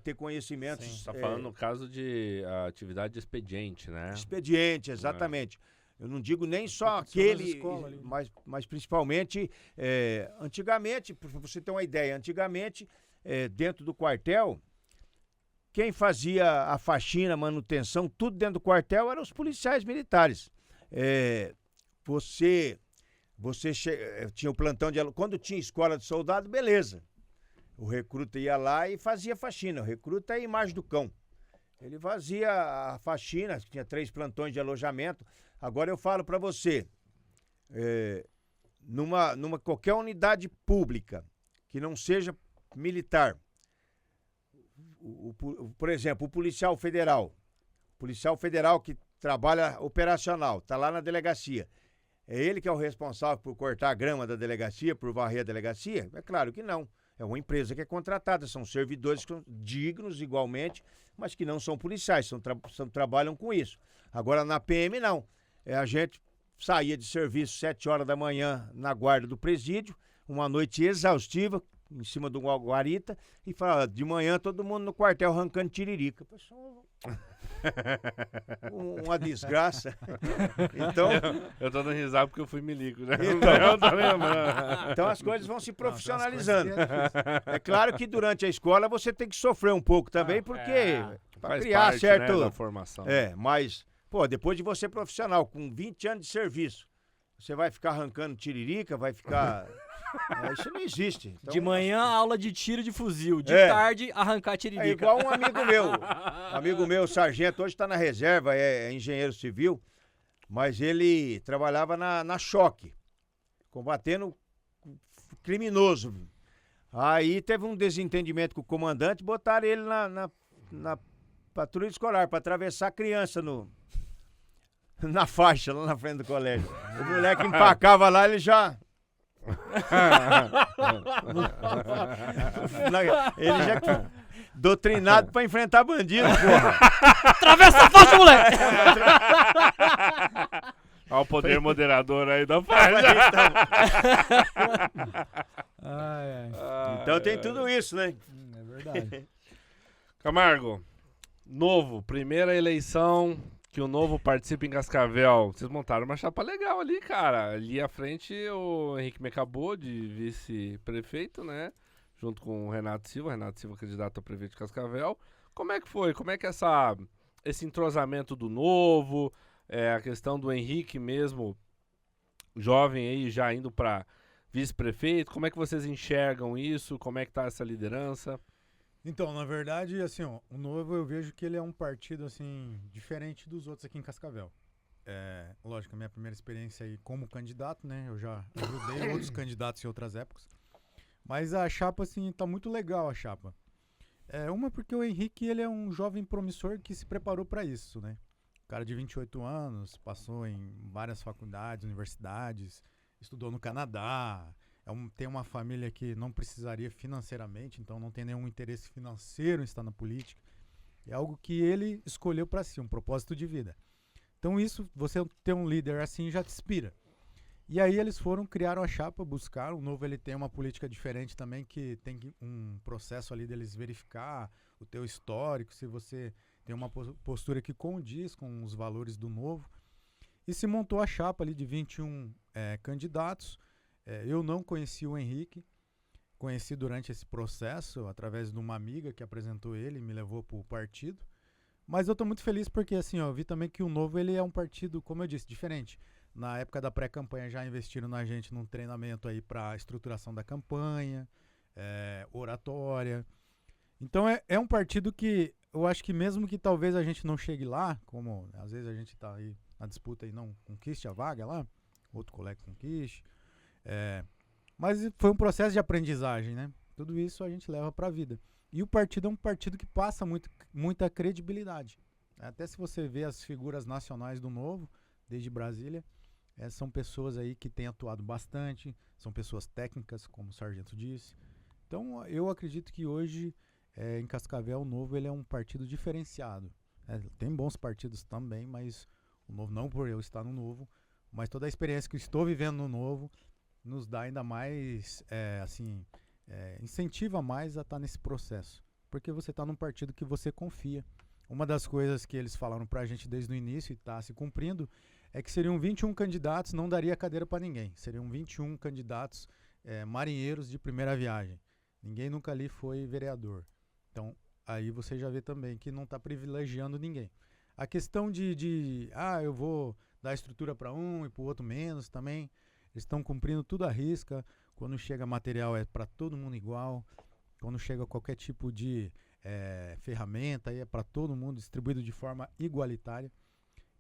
ter conhecimentos. Você está falando no caso de atividade de expediente, né? Expediente, exatamente. Eu não digo nem só aquele, mas principalmente, antigamente, para você ter uma ideia, antigamente, dentro do quartel, quem fazia a faxina, a manutenção, tudo dentro do quartel eram os policiais militares. Você tinha o plantão de aluno. Quando tinha escola de soldado, beleza. O recruta ia lá e fazia faxina. O recruta é a imagem do cão. Ele fazia a faxina, tinha 3 plantões de alojamento. Agora eu falo para você, numa qualquer unidade pública que não seja militar, por exemplo, o policial federal que trabalha operacional, está lá na delegacia, é ele que é o responsável por cortar a grama da delegacia, por varrer a delegacia? É claro que não. É uma empresa que é contratada, são servidores que são dignos igualmente, mas que não são policiais, trabalham com isso. Agora na PM não. A gente saía de serviço 7 horas da manhã na guarda do presídio, uma noite exaustiva, em cima do guarita, e falava, de manhã todo mundo no quartel arrancando tiririca. Uma desgraça. Então, eu tô dando risada porque eu fui milico, né? Então as coisas vão se profissionalizando. É claro que durante a escola você tem que sofrer um pouco também, porque para criar parte, certo, né, da formação. Mas depois de você profissional com 20 anos de serviço, você vai ficar arrancando tiririca, vai ficar isso não existe. Então, de manhã, aula de tiro de fuzil. De tarde, arrancar tiririca. É igual um amigo meu. Amigo meu, sargento, hoje está na reserva, é engenheiro civil, mas ele trabalhava na Choque, combatendo criminoso. Aí teve um desentendimento com o comandante, botaram ele na patrulha escolar para atravessar a criança na faixa, lá na frente do colégio. O moleque empacava lá, ele já... Ele já doutrinado pra enfrentar bandido, porra. Atravessa a faixa, moleque! Olha o poder moderador aí da faixa. Então tem tudo isso, né? É verdade. Camargo, Novo, primeira eleição que o Novo participa em Cascavel. Vocês montaram uma chapa legal ali, cara. Ali à frente o Henrique me acabou de vice-prefeito, né? Junto com o Renato Silva candidato a prefeito de Cascavel. Como é que foi? Como é que esse entrosamento do Novo, a questão do Henrique mesmo, jovem aí já indo para vice-prefeito, como é que vocês enxergam isso? Como é que tá essa liderança? Então, na verdade, assim, ó, o Novo eu vejo que ele é um partido, assim, diferente dos outros aqui em Cascavel. Lógico, a minha primeira experiência aí como candidato, né? Eu já ajudei outros candidatos em outras épocas. Mas a chapa, assim, tá muito legal a chapa. Uma porque o Henrique, ele é um jovem promissor que se preparou para isso, né? Cara de 28 anos, passou em várias faculdades, universidades, estudou no Canadá, tem uma família que não precisaria financeiramente, então não tem nenhum interesse financeiro em estar na política. É algo que ele escolheu para si, um propósito de vida. Então isso, você ter um líder assim já te inspira. E aí eles criaram a chapa, buscaram. O Novo ele tem uma política diferente também, que tem um processo ali deles verificar o teu histórico, se você tem uma postura que condiz com os valores do Novo. E se montou a chapa ali de 21 candidatos. Eu não conheci o Henrique, conheci durante esse processo, através de uma amiga que apresentou ele e me levou para o partido. Mas eu estou muito feliz porque, assim, eu vi também que o Novo ele é um partido, como eu disse, diferente. Na época da pré-campanha já investiram na gente num treinamento aí para estruturação da campanha, oratória. Então é um partido que eu acho que mesmo que talvez a gente não chegue lá, como às vezes a gente está aí na disputa e não conquiste a vaga lá, outro colega conquiste, mas foi um processo de aprendizagem, né? Tudo isso a gente leva para a vida. E o partido é um partido que passa muita credibilidade. Até se você vê as figuras nacionais do Novo, desde Brasília, são pessoas aí que têm atuado bastante, são pessoas técnicas, como o sargento disse. Então, eu acredito que hoje, em Cascavel, o Novo ele é um partido diferenciado. Tem bons partidos também, mas o Novo, não por eu estar no Novo, mas toda a experiência que eu estou vivendo no Novo nos dá ainda mais, incentiva mais a estar nesse processo. Porque você está num partido que você confia. Uma das coisas que eles falaram pra gente desde o início e está se cumprindo é que seriam 21 candidatos, não daria cadeira para ninguém. Seriam 21 candidatos marinheiros de primeira viagem. Ninguém nunca ali foi vereador. Então, aí você já vê também que não está privilegiando ninguém. A questão eu vou dar estrutura para um e para o outro menos também, eles estão cumprindo tudo à risca. Quando chega material é para todo mundo igual. Quando chega qualquer tipo de ferramenta, aí é para todo mundo, distribuído de forma igualitária.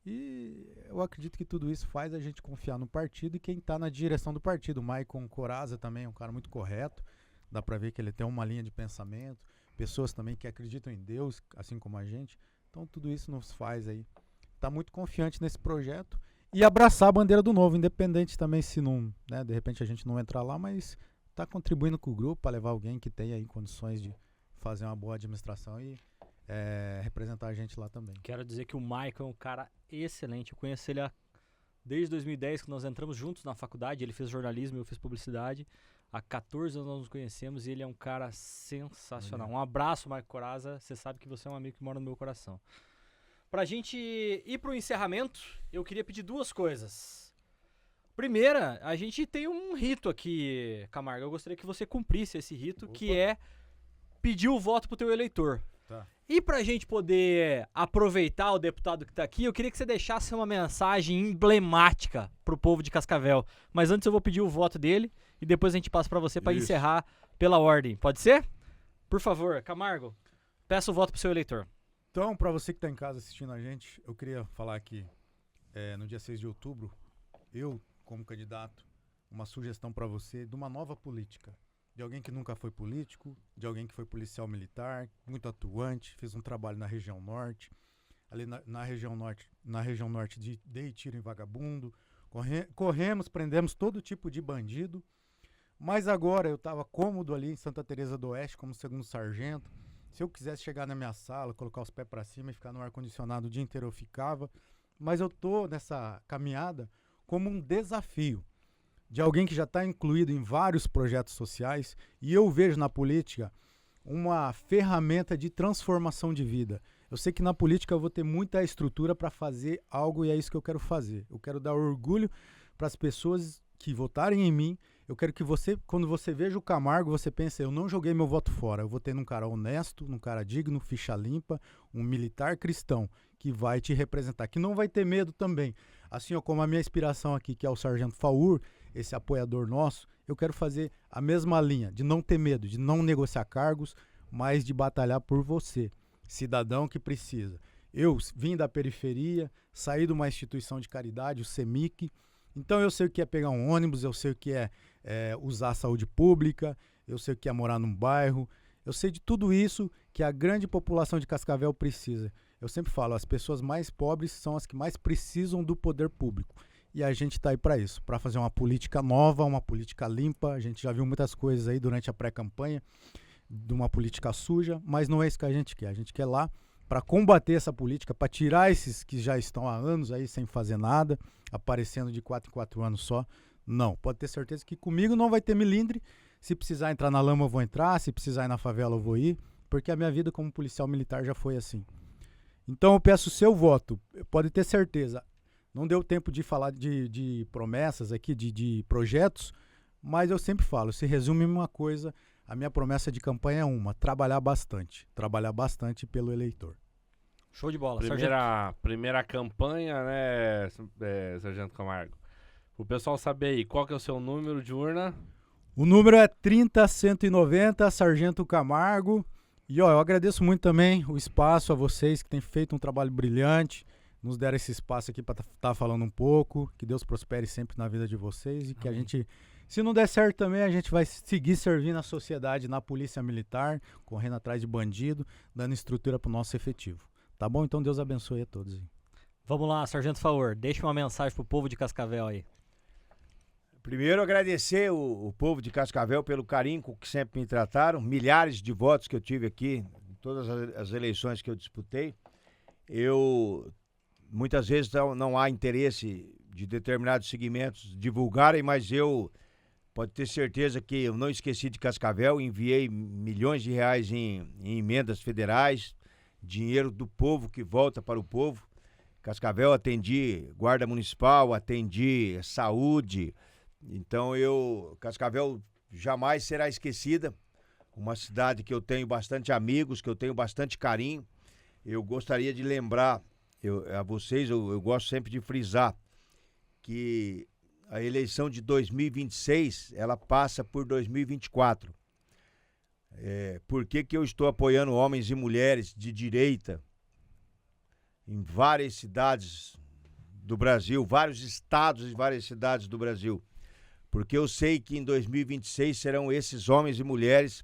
E eu acredito que tudo isso faz a gente confiar no partido e quem está na direção do partido. O Maicon Coraza também é um cara muito correto, dá para ver que ele tem uma linha de pensamento, pessoas também que acreditam em Deus, assim como a gente. Então tudo isso nos faz aí estar muito confiante nesse projeto e abraçar a bandeira do Novo, independente também se não, né, de repente a gente não entrar lá, mas está contribuindo com o grupo para levar alguém que tenha aí condições de fazer uma boa administração e representar a gente lá também. Quero dizer que o Michael é um cara excelente. Eu conheço ele desde 2010, que nós entramos juntos na faculdade. Ele fez jornalismo e eu fiz publicidade. Há 14 anos nós nos conhecemos e ele é um cara sensacional. Um abraço, Michael Coraza. Você sabe que você é um amigo que mora no meu coração. Pra gente ir pro encerramento, eu queria pedir duas coisas. Primeira, a gente tem um rito aqui, Camargo. Eu gostaria que você cumprisse esse rito, que é pedir o voto pro teu eleitor. Tá. E pra gente poder aproveitar o deputado que tá aqui, eu queria que você deixasse uma mensagem emblemática pro povo de Cascavel. Mas antes eu vou pedir o voto dele e depois a gente passa pra você pra encerrar pela ordem. Pode ser? Por favor, Camargo, peça o voto pro seu eleitor. Então, para você que está em casa assistindo a gente, eu queria falar que no dia 6 de outubro, eu, como candidato, uma sugestão para você de uma nova política. De alguém que nunca foi político, de alguém que foi policial militar, muito atuante, fez um trabalho na região norte. Ali na região norte dei tiro em vagabundo, corremos, prendemos todo tipo de bandido. Mas agora eu estava cômodo ali em Santa Teresa do Oeste como segundo sargento. Se eu quisesse chegar na minha sala, colocar os pés para cima e ficar no ar-condicionado o dia inteiro, eu ficava. Mas eu tô nessa caminhada como um desafio de alguém que já está incluído em vários projetos sociais e eu vejo na política uma ferramenta de transformação de vida. Eu sei que na política eu vou ter muita estrutura para fazer algo e é isso que eu quero fazer. Eu quero dar orgulho para as pessoas que votarem em mim. Eu quero que você, quando você veja o Camargo, você pense, eu não joguei meu voto fora. Eu votei num cara honesto, num cara digno, ficha limpa, um militar cristão que vai te representar, que não vai ter medo também. Assim como a minha inspiração aqui, que é o Sargento Faur, esse apoiador nosso, eu quero fazer a mesma linha, de não ter medo, de não negociar cargos, mas de batalhar por você, cidadão que precisa. Eu vim da periferia, saí de uma instituição de caridade, o CEMIC, então eu sei o que é pegar um ônibus, eu sei o que é usar a saúde pública, eu sei o que é morar num bairro, eu sei de tudo isso que a grande população de Cascavel precisa. Eu sempre falo, as pessoas mais pobres são as que mais precisam do poder público. E a gente está aí para isso, para fazer uma política nova, uma política limpa. A gente já viu muitas coisas aí durante a pré-campanha de uma política suja, mas não é isso que a gente quer. A gente quer lá para combater essa política, para tirar esses que já estão há anos aí sem fazer nada, aparecendo de 4 em 4 anos só. Não, pode ter certeza que comigo não vai ter milindre. Se precisar entrar na lama eu vou entrar, se precisar ir na favela eu vou ir, porque a minha vida como policial militar já foi assim. Então eu peço o seu voto, pode ter certeza. Não deu tempo de falar de promessas aqui, de projetos, mas eu sempre falo, se resume em uma coisa, a minha promessa de campanha é uma, trabalhar bastante pelo eleitor. Show de bola, Primeira campanha, né, Sargento Camargo? O pessoal saber aí, qual que é o seu número de urna? O número é 30190, Sargento Camargo. E ó, eu agradeço muito também o espaço a vocês que têm feito um trabalho brilhante, nos deram esse espaço aqui para estar falando um pouco, que Deus prospere sempre na vida de vocês e que a gente, se não der certo também, a gente vai seguir servindo a sociedade na polícia militar, correndo atrás de bandido, dando estrutura para o nosso efetivo. Tá bom? Então Deus abençoe a todos. Vamos lá, Sargento Faur, deixa uma mensagem pro povo de Cascavel aí. Primeiro, agradecer o povo de Cascavel pelo carinho com que sempre me trataram, milhares de votos que eu tive aqui, em todas as eleições que eu disputei. Muitas vezes não há interesse de determinados segmentos divulgarem, mas pode ter certeza que eu não esqueci de Cascavel, enviei milhões de reais em emendas federais, dinheiro do povo que volta para o povo. Cascavel atendi guarda municipal, atendi saúde. Então Cascavel jamais será esquecida, uma cidade que eu tenho bastante amigos, que eu tenho bastante carinho. Eu gostaria de lembrar a vocês, eu gosto sempre de frisar que a eleição de 2026, ela passa por 2024. por que eu estou apoiando homens e mulheres de direita em várias cidades do Brasil, vários estados e várias cidades do Brasil. Porque eu sei que em 2026 serão esses homens e mulheres,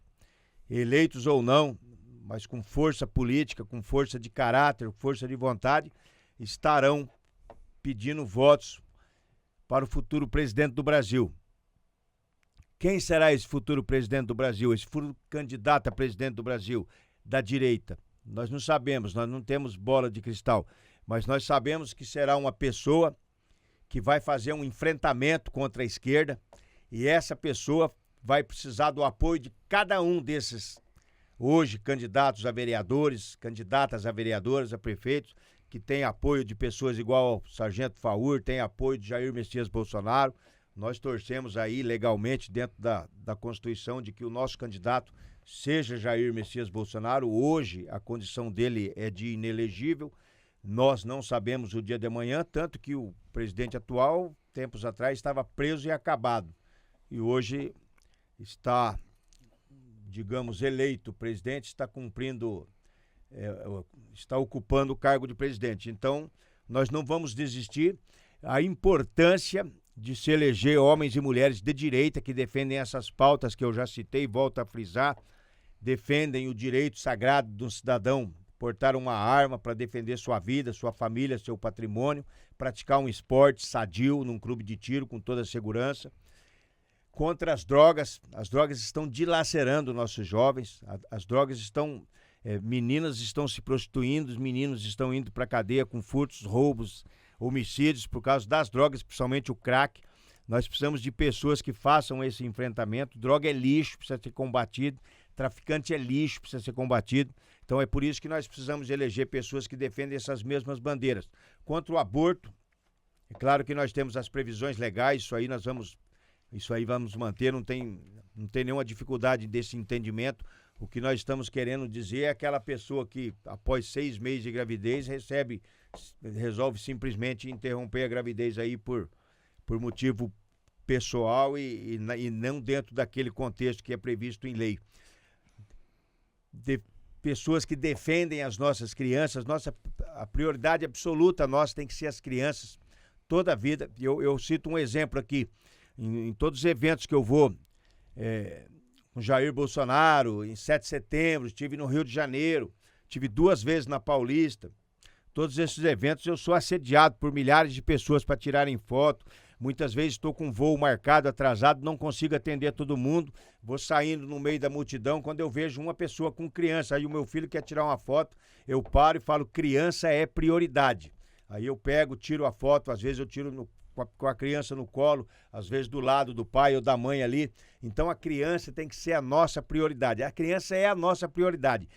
eleitos ou não, mas com força política, com força de caráter, força de vontade, estarão pedindo votos para o futuro presidente do Brasil. Quem será esse futuro presidente do Brasil, esse futuro candidato a presidente do Brasil, da direita? Nós não sabemos, nós não temos bola de cristal, mas nós sabemos que será uma pessoa que vai fazer um enfrentamento contra a esquerda, e essa pessoa vai precisar do apoio de cada um desses, hoje, candidatos a vereadores, candidatas a vereadoras, a prefeitos, que tem apoio de pessoas igual ao Sargento Faur, tem apoio de Jair Messias Bolsonaro. Nós torcemos aí legalmente dentro da Constituição de que o nosso candidato seja Jair Messias Bolsonaro. Hoje a condição dele é de inelegível. Nós não sabemos o dia de amanhã, tanto que o presidente atual, tempos atrás, estava preso e acabado. E hoje está, digamos, eleito presidente, está cumprindo, está ocupando o cargo de presidente. Então, nós não vamos desistir. A importância de se eleger homens e mulheres de direita que defendem essas pautas que eu já citei, volto a frisar, defendem o direito sagrado do cidadão portar uma arma para defender sua vida, sua família, seu patrimônio, praticar um esporte sadio num clube de tiro com toda a segurança. Contra as drogas estão dilacerando nossos jovens, as drogas estão, meninas estão se prostituindo, os meninos estão indo para a cadeia com furtos, roubos, homicídios por causa das drogas, principalmente o crack. Nós precisamos de pessoas que façam esse enfrentamento. Droga é lixo, precisa ser combatido. Traficante é lixo, precisa ser combatido. Então é por isso que nós precisamos eleger pessoas que defendem essas mesmas bandeiras. Quanto ao aborto, é claro que nós temos as previsões legais, isso aí vamos manter, não tem nenhuma dificuldade desse entendimento. O que nós estamos querendo dizer é aquela pessoa que, após 6 meses de gravidez, resolve simplesmente interromper a gravidez aí por motivo pessoal e não dentro daquele contexto que é previsto em lei. Pessoas que defendem as nossas crianças, a prioridade absoluta nossa tem que ser as crianças toda a vida. Eu cito um exemplo aqui, em todos os eventos que eu vou, com Jair Bolsonaro, em 7 de setembro, estive no Rio de Janeiro, estive 2 vezes na Paulista. Todos esses eventos eu sou assediado por milhares de pessoas para tirarem foto. Muitas vezes estou com um voo marcado, atrasado, não consigo atender todo mundo. Vou saindo no meio da multidão, quando eu vejo uma pessoa com criança, aí o meu filho quer tirar uma foto, eu paro e falo, criança é prioridade. Aí eu pego, tiro a foto, às vezes eu tiro com a criança no colo, às vezes do lado do pai ou da mãe ali. Então a criança tem que ser a nossa prioridade. A criança é a nossa prioridade.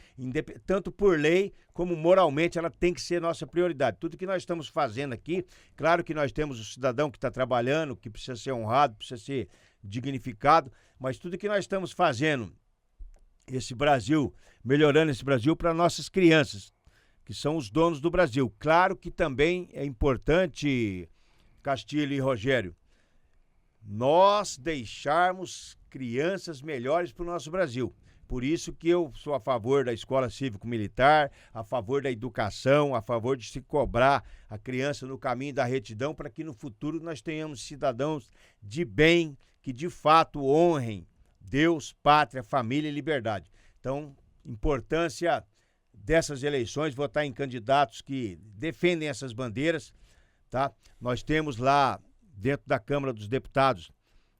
Tanto por lei como moralmente ela tem que ser nossa prioridade. Tudo que nós estamos fazendo aqui, claro que nós temos o cidadão que está trabalhando, que precisa ser honrado, precisa ser dignificado, mas tudo que nós estamos fazendo, esse Brasil, melhorando esse Brasil para nossas crianças, que são os donos do Brasil. Claro que também é importante, Castilho e Rogério, nós deixarmos crianças melhores para o nosso Brasil. Por isso que eu sou a favor da escola cívico-militar, a favor da educação, a favor de se cobrar a criança no caminho da retidão, para que no futuro nós tenhamos cidadãos de bem, que de fato honrem Deus, pátria, família e liberdade. Então, importância dessas eleições, votar em candidatos que defendem essas bandeiras, tá? Nós temos lá, dentro da Câmara dos Deputados,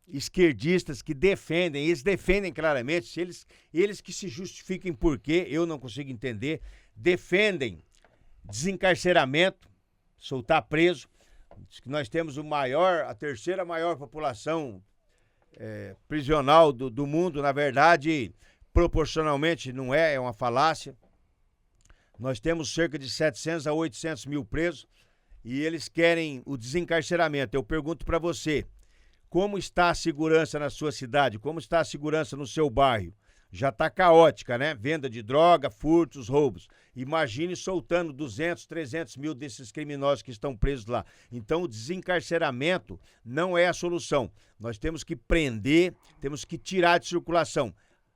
esquerdistas que defendem, eles defendem claramente, se eles que se justifiquem por quê, eu não consigo entender, defendem desencarceramento, soltar preso, diz que nós temos a terceira maior população prisional do mundo, na verdade, proporcionalmente não é uma falácia. Nós temos cerca de 700 a 800 mil presos e eles querem o desencarceramento. Eu pergunto para você, como está a segurança na sua cidade? Como está a segurança no seu bairro? Já está caótica, né? Venda de droga, furtos, roubos. Imagine soltando 200, 300 mil desses criminosos que estão presos lá. Então, o desencarceramento não é a solução. Nós temos que prender, temos que tirar de circulação.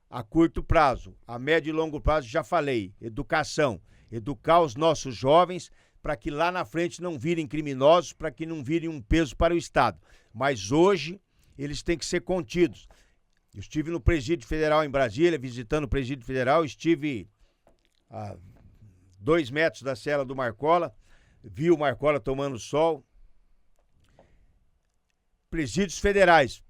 a curto prazo. A médio e longo prazo, já falei, educação. Educar os nossos jovens para que lá na frente não virem criminosos, para que não virem um peso para o Estado. Mas hoje, eles têm que ser contidos. Eu estive no Presídio Federal em Brasília, visitando o Presídio Federal, estive a 2 metros da cela do Marcola, vi o Marcola tomando sol. Presídios federais,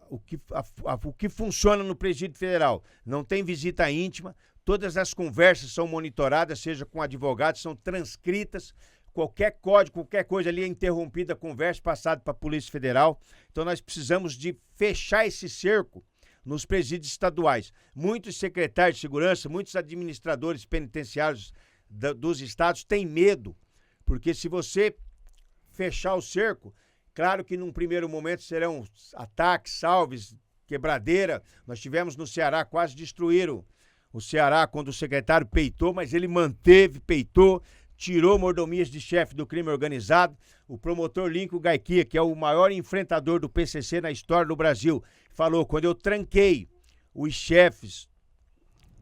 o que funciona no Presídio Federal? Não tem visita íntima, todas as conversas são monitoradas, seja com advogados, são transcritas, qualquer código, qualquer coisa ali é interrompida, a conversa passada para a Polícia Federal. Então nós precisamos de fechar esse cerco nos presídios estaduais. Muitos secretários de segurança, muitos administradores penitenciários dos estados têm medo, porque se você fechar o cerco, claro que num primeiro momento serão ataques, salves, quebradeira. Nós tivemos no Ceará, quase destruíram o Ceará quando o secretário peitou, mas ele manteve, peitou, tirou mordomias de chefe do crime organizado. O promotor Lincoln Gaiquia, que é o maior enfrentador do PCC na história do Brasil, falou: quando eu tranquei os chefes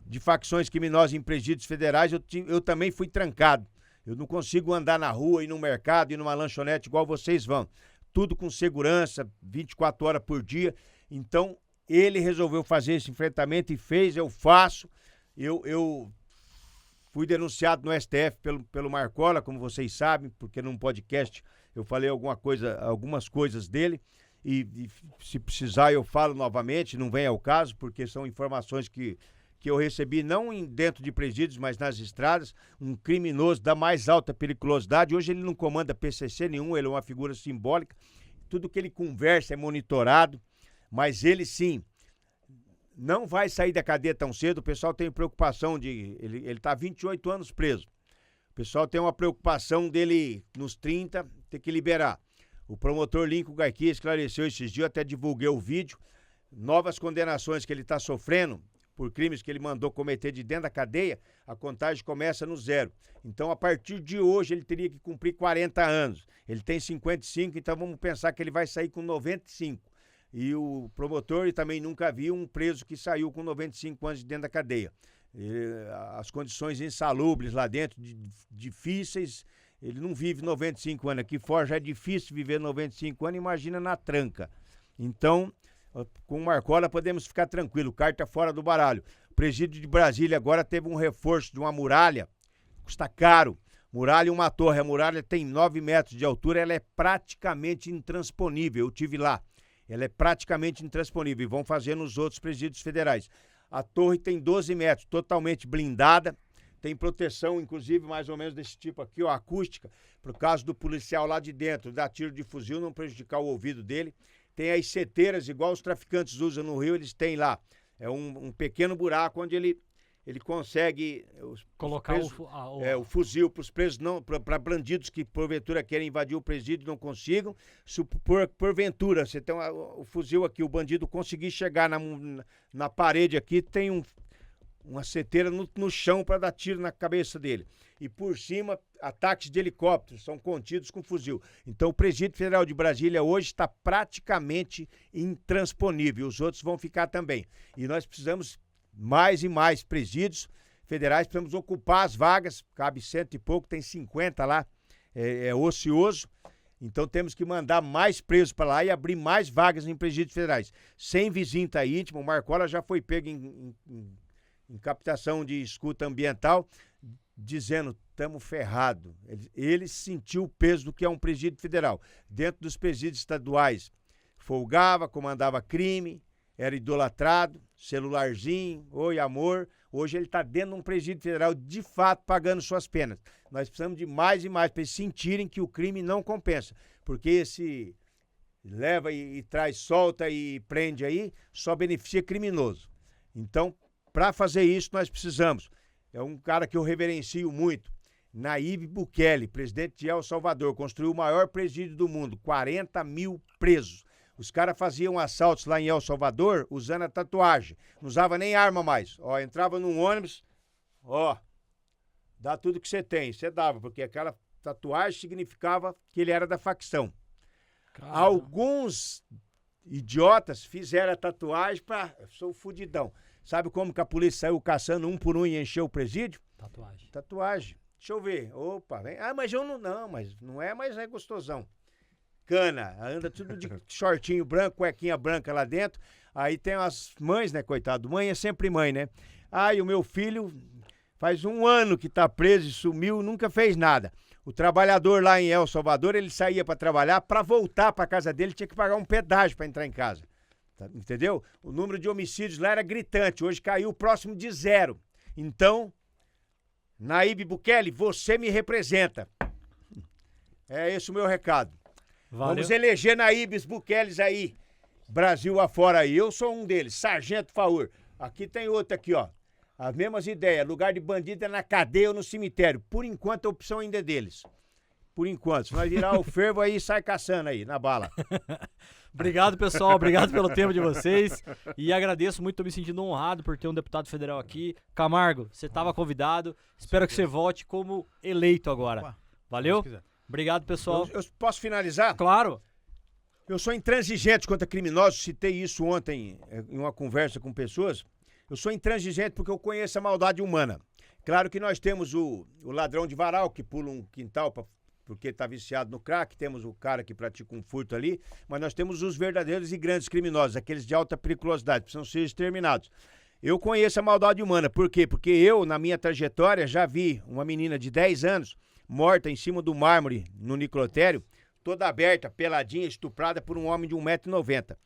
de facções criminosas em presídios federais, eu também fui trancado. Eu não consigo andar na rua, ir no mercado, ir numa lanchonete igual vocês vão. Tudo com segurança, 24 horas por dia. Então, ele resolveu fazer esse enfrentamento e fez, eu faço. Eu fui denunciado no STF pelo Marcola, como vocês sabem, porque num podcast eu falei algumas coisas dele. E se precisar eu falo novamente, não vem ao caso, porque são informações que eu recebi não dentro de presídios, mas nas estradas. Um criminoso da mais alta periculosidade. Hoje ele não comanda PCC nenhum, ele é uma figura simbólica. Tudo que ele conversa é monitorado, mas ele sim não vai sair da cadeia tão cedo. O pessoal tem preocupação ele está há 28 anos preso. O pessoal tem uma preocupação dele nos 30 ter que liberar. O promotor Lincoln Gaiquia esclareceu esses dias, eu até divulguei o vídeo, novas condenações que ele está sofrendo por crimes que ele mandou cometer de dentro da cadeia, a contagem começa no 0. Então, a partir de hoje, ele teria que cumprir 40 anos. Ele tem 55, então vamos pensar que ele vai sair com 95. E o promotor também nunca viu um preso que saiu com 95 anos de dentro da cadeia. As condições insalubres lá dentro, difíceis, ele não vive 95 anos. Aqui fora já é difícil viver 95 anos, imagina na tranca. Então, com o Marcola podemos ficar tranquilo, carta fora do baralho. O presídio de Brasília agora teve um reforço de uma muralha, custa caro. Muralha e uma torre, a muralha tem 9 metros de altura, ela é praticamente intransponível, eu tive lá. Ela é praticamente intransponível e vão fazer nos outros presídios federais. A torre tem 12 metros, totalmente blindada, tem proteção, inclusive mais ou menos desse tipo aqui, ó, acústica, por caso do policial lá de dentro dar tiro de fuzil, não prejudicar o ouvido dele. Tem as seteiras, igual os traficantes usam no Rio, eles têm lá. É um pequeno buraco onde ele consegue colocar o fuzil para os presos, para bandidos que porventura querem invadir o presídio não consigam. Se porventura você tem o fuzil aqui, o bandido conseguir chegar na parede aqui, tem uma seteira no chão para dar tiro na cabeça dele. E por cima, ataques de helicópteros são contidos com fuzil. Então o Presídio Federal de Brasília hoje está praticamente intransponível. Os outros vão ficar também. E nós precisamos mais e mais presídios federais, precisamos ocupar as vagas, cabe 100 e pouco, tem 50 lá, é ocioso. Então temos que mandar mais presos para lá e abrir mais vagas em presídios federais. Sem visita íntima, o Marcola já foi pego em captação de escuta ambiental, dizendo, estamos ferrados. Ele sentiu o peso do que é um presídio federal. Dentro dos presídios estaduais, folgava, comandava crime, era idolatrado, celularzinho, oi amor. Hoje ele está dentro de um presídio federal, de fato, pagando suas penas. Nós precisamos de mais e mais para eles sentirem que o crime não compensa. Porque esse leva e traz, solta e prende aí, só beneficia criminoso. Então, para fazer isso, nós precisamos. É um cara que eu reverencio muito. Nayib Bukele, presidente de El Salvador, construiu o maior presídio do mundo, 40 mil presos. Os caras faziam assaltos lá em El Salvador usando a tatuagem. Não usava nem arma mais. Ó, entrava num ônibus, ó, dá tudo que você tem. Você dava, porque aquela tatuagem significava que ele era da facção. Caramba. Alguns idiotas fizeram a tatuagem eu sou fudidão. Sabe como que a polícia saiu caçando um por um e encheu o presídio? Tatuagem. Tatuagem. Deixa eu ver. Opa, vem. Ah, mas eu não, mas não é, mas é gostosão. Cana, anda tudo de shortinho branco, cuequinha branca lá dentro. Aí tem as mães, né, coitado? Mãe é sempre mãe, né? E o meu filho faz 1 ano que tá preso e sumiu, nunca fez nada. O trabalhador lá em El Salvador, ele saía pra trabalhar, pra voltar pra casa dele tinha que pagar um pedágio pra entrar em casa. Tá, entendeu? O número de homicídios lá era gritante, hoje caiu próximo de 0. Então, Nayib Bukele, você me representa. É esse o meu recado. Valeu. Vamos eleger Nayibes Bukeles aí, Brasil afora aí. Eu sou um deles, Sargento Faur. Aqui tem outro aqui, ó. As mesmas ideias, lugar de bandido é na cadeia ou no cemitério. Por enquanto a opção ainda é deles. Por enquanto, se nós virar o fervo aí, sai caçando aí, na bala. Obrigado, pessoal. Obrigado pelo tempo de vocês. E agradeço muito, tô me sentindo honrado por ter um deputado federal aqui. Camargo, você estava convidado. Espero que você vote como eleito agora. Opa, Valeu? se quiser. Obrigado, pessoal. Eu posso finalizar? Claro. Eu sou intransigente contra criminosos, citei isso ontem em uma conversa com pessoas. Eu sou intransigente porque eu conheço a maldade humana. Claro que nós temos o ladrão de varal que pula um quintal porque está viciado no crack, temos o cara que pratica um furto ali, mas nós temos os verdadeiros e grandes criminosos, aqueles de alta periculosidade, precisam ser exterminados. Eu conheço a maldade humana, por quê? Porque eu, na minha trajetória, já vi uma menina de 10 anos morta em cima do mármore no necrotério, toda aberta, peladinha, estuprada por um homem de 1,90 m.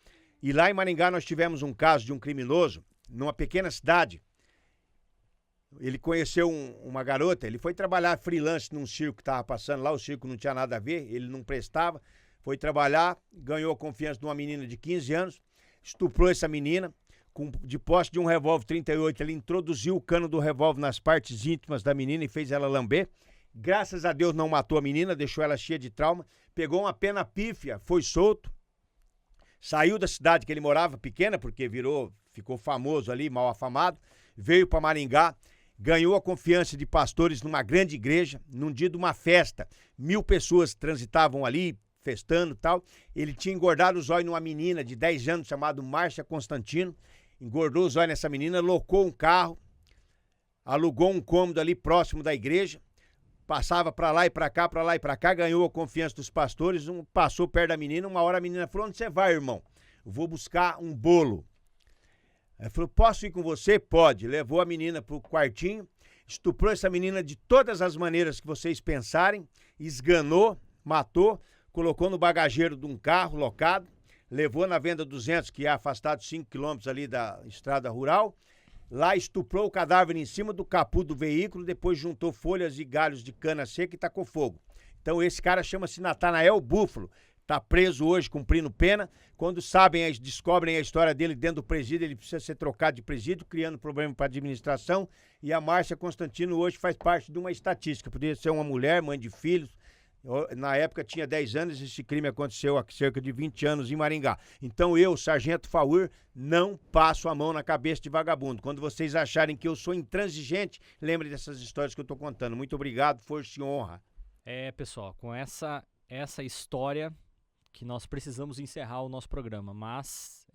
E lá em Maringá nós tivemos um caso de um criminoso, numa pequena cidade. Ele conheceu uma garota, ele foi trabalhar freelance num circo que estava passando lá, o circo não tinha nada a ver, ele não prestava, foi trabalhar, ganhou a confiança de uma menina de 15 anos, estuprou essa menina, de posse de um revólver 38, ele introduziu o cano do revólver nas partes íntimas da menina e fez ela lamber. Graças a Deus não matou a menina, deixou ela cheia de trauma, pegou uma pena pífia, foi solto, saiu da cidade que ele morava, pequena, porque ficou famoso ali, mal afamado, veio para Maringá, ganhou a confiança de pastores numa grande igreja, num dia de uma festa, 1000 pessoas transitavam ali, festando e tal. Ele tinha engordado os olhos numa menina de 10 anos chamada Márcia Constantino, engordou os olhos nessa menina, locou um carro, alugou um cômodo ali próximo da igreja, passava pra lá e pra cá, ganhou a confiança dos pastores, passou perto da menina, uma hora a menina falou, onde você vai, irmão? Eu vou buscar um bolo. Ele falou, posso ir com você? Pode. Levou a menina pro quartinho, estuprou essa menina de todas as maneiras que vocês pensarem, esganou, matou, colocou no bagageiro de um carro locado, levou na Venda 200, que é afastado 5 quilômetros ali da estrada rural, lá estuprou o cadáver em cima do capô do veículo, depois juntou folhas e galhos de cana seca e tacou fogo. Então esse cara chama-se Natanael Búfalo, tá preso hoje cumprindo pena. Quando descobrem a história dele dentro do presídio, ele precisa ser trocado de presídio, criando problema para a administração. E a Márcia Constantino hoje faz parte de uma estatística, poderia ser uma mulher, mãe de filhos. Na época tinha 10 anos, esse crime aconteceu há cerca de 20 anos em Maringá. Então eu, Sargento Faur, não passo a mão na cabeça de vagabundo. Quando vocês acharem que eu sou intransigente, lembrem dessas histórias que eu tô contando. Muito obrigado, força e honra. Pessoal, com essa história que nós precisamos encerrar o nosso programa, mas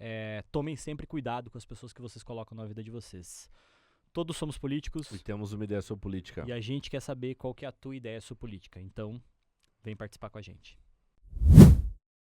tomem sempre cuidado com as pessoas que vocês colocam na vida de vocês. Todos somos políticos E temos uma ideia sobre política. e a gente quer saber qual que é a tua ideia sobre política. Então, vem participar com a gente.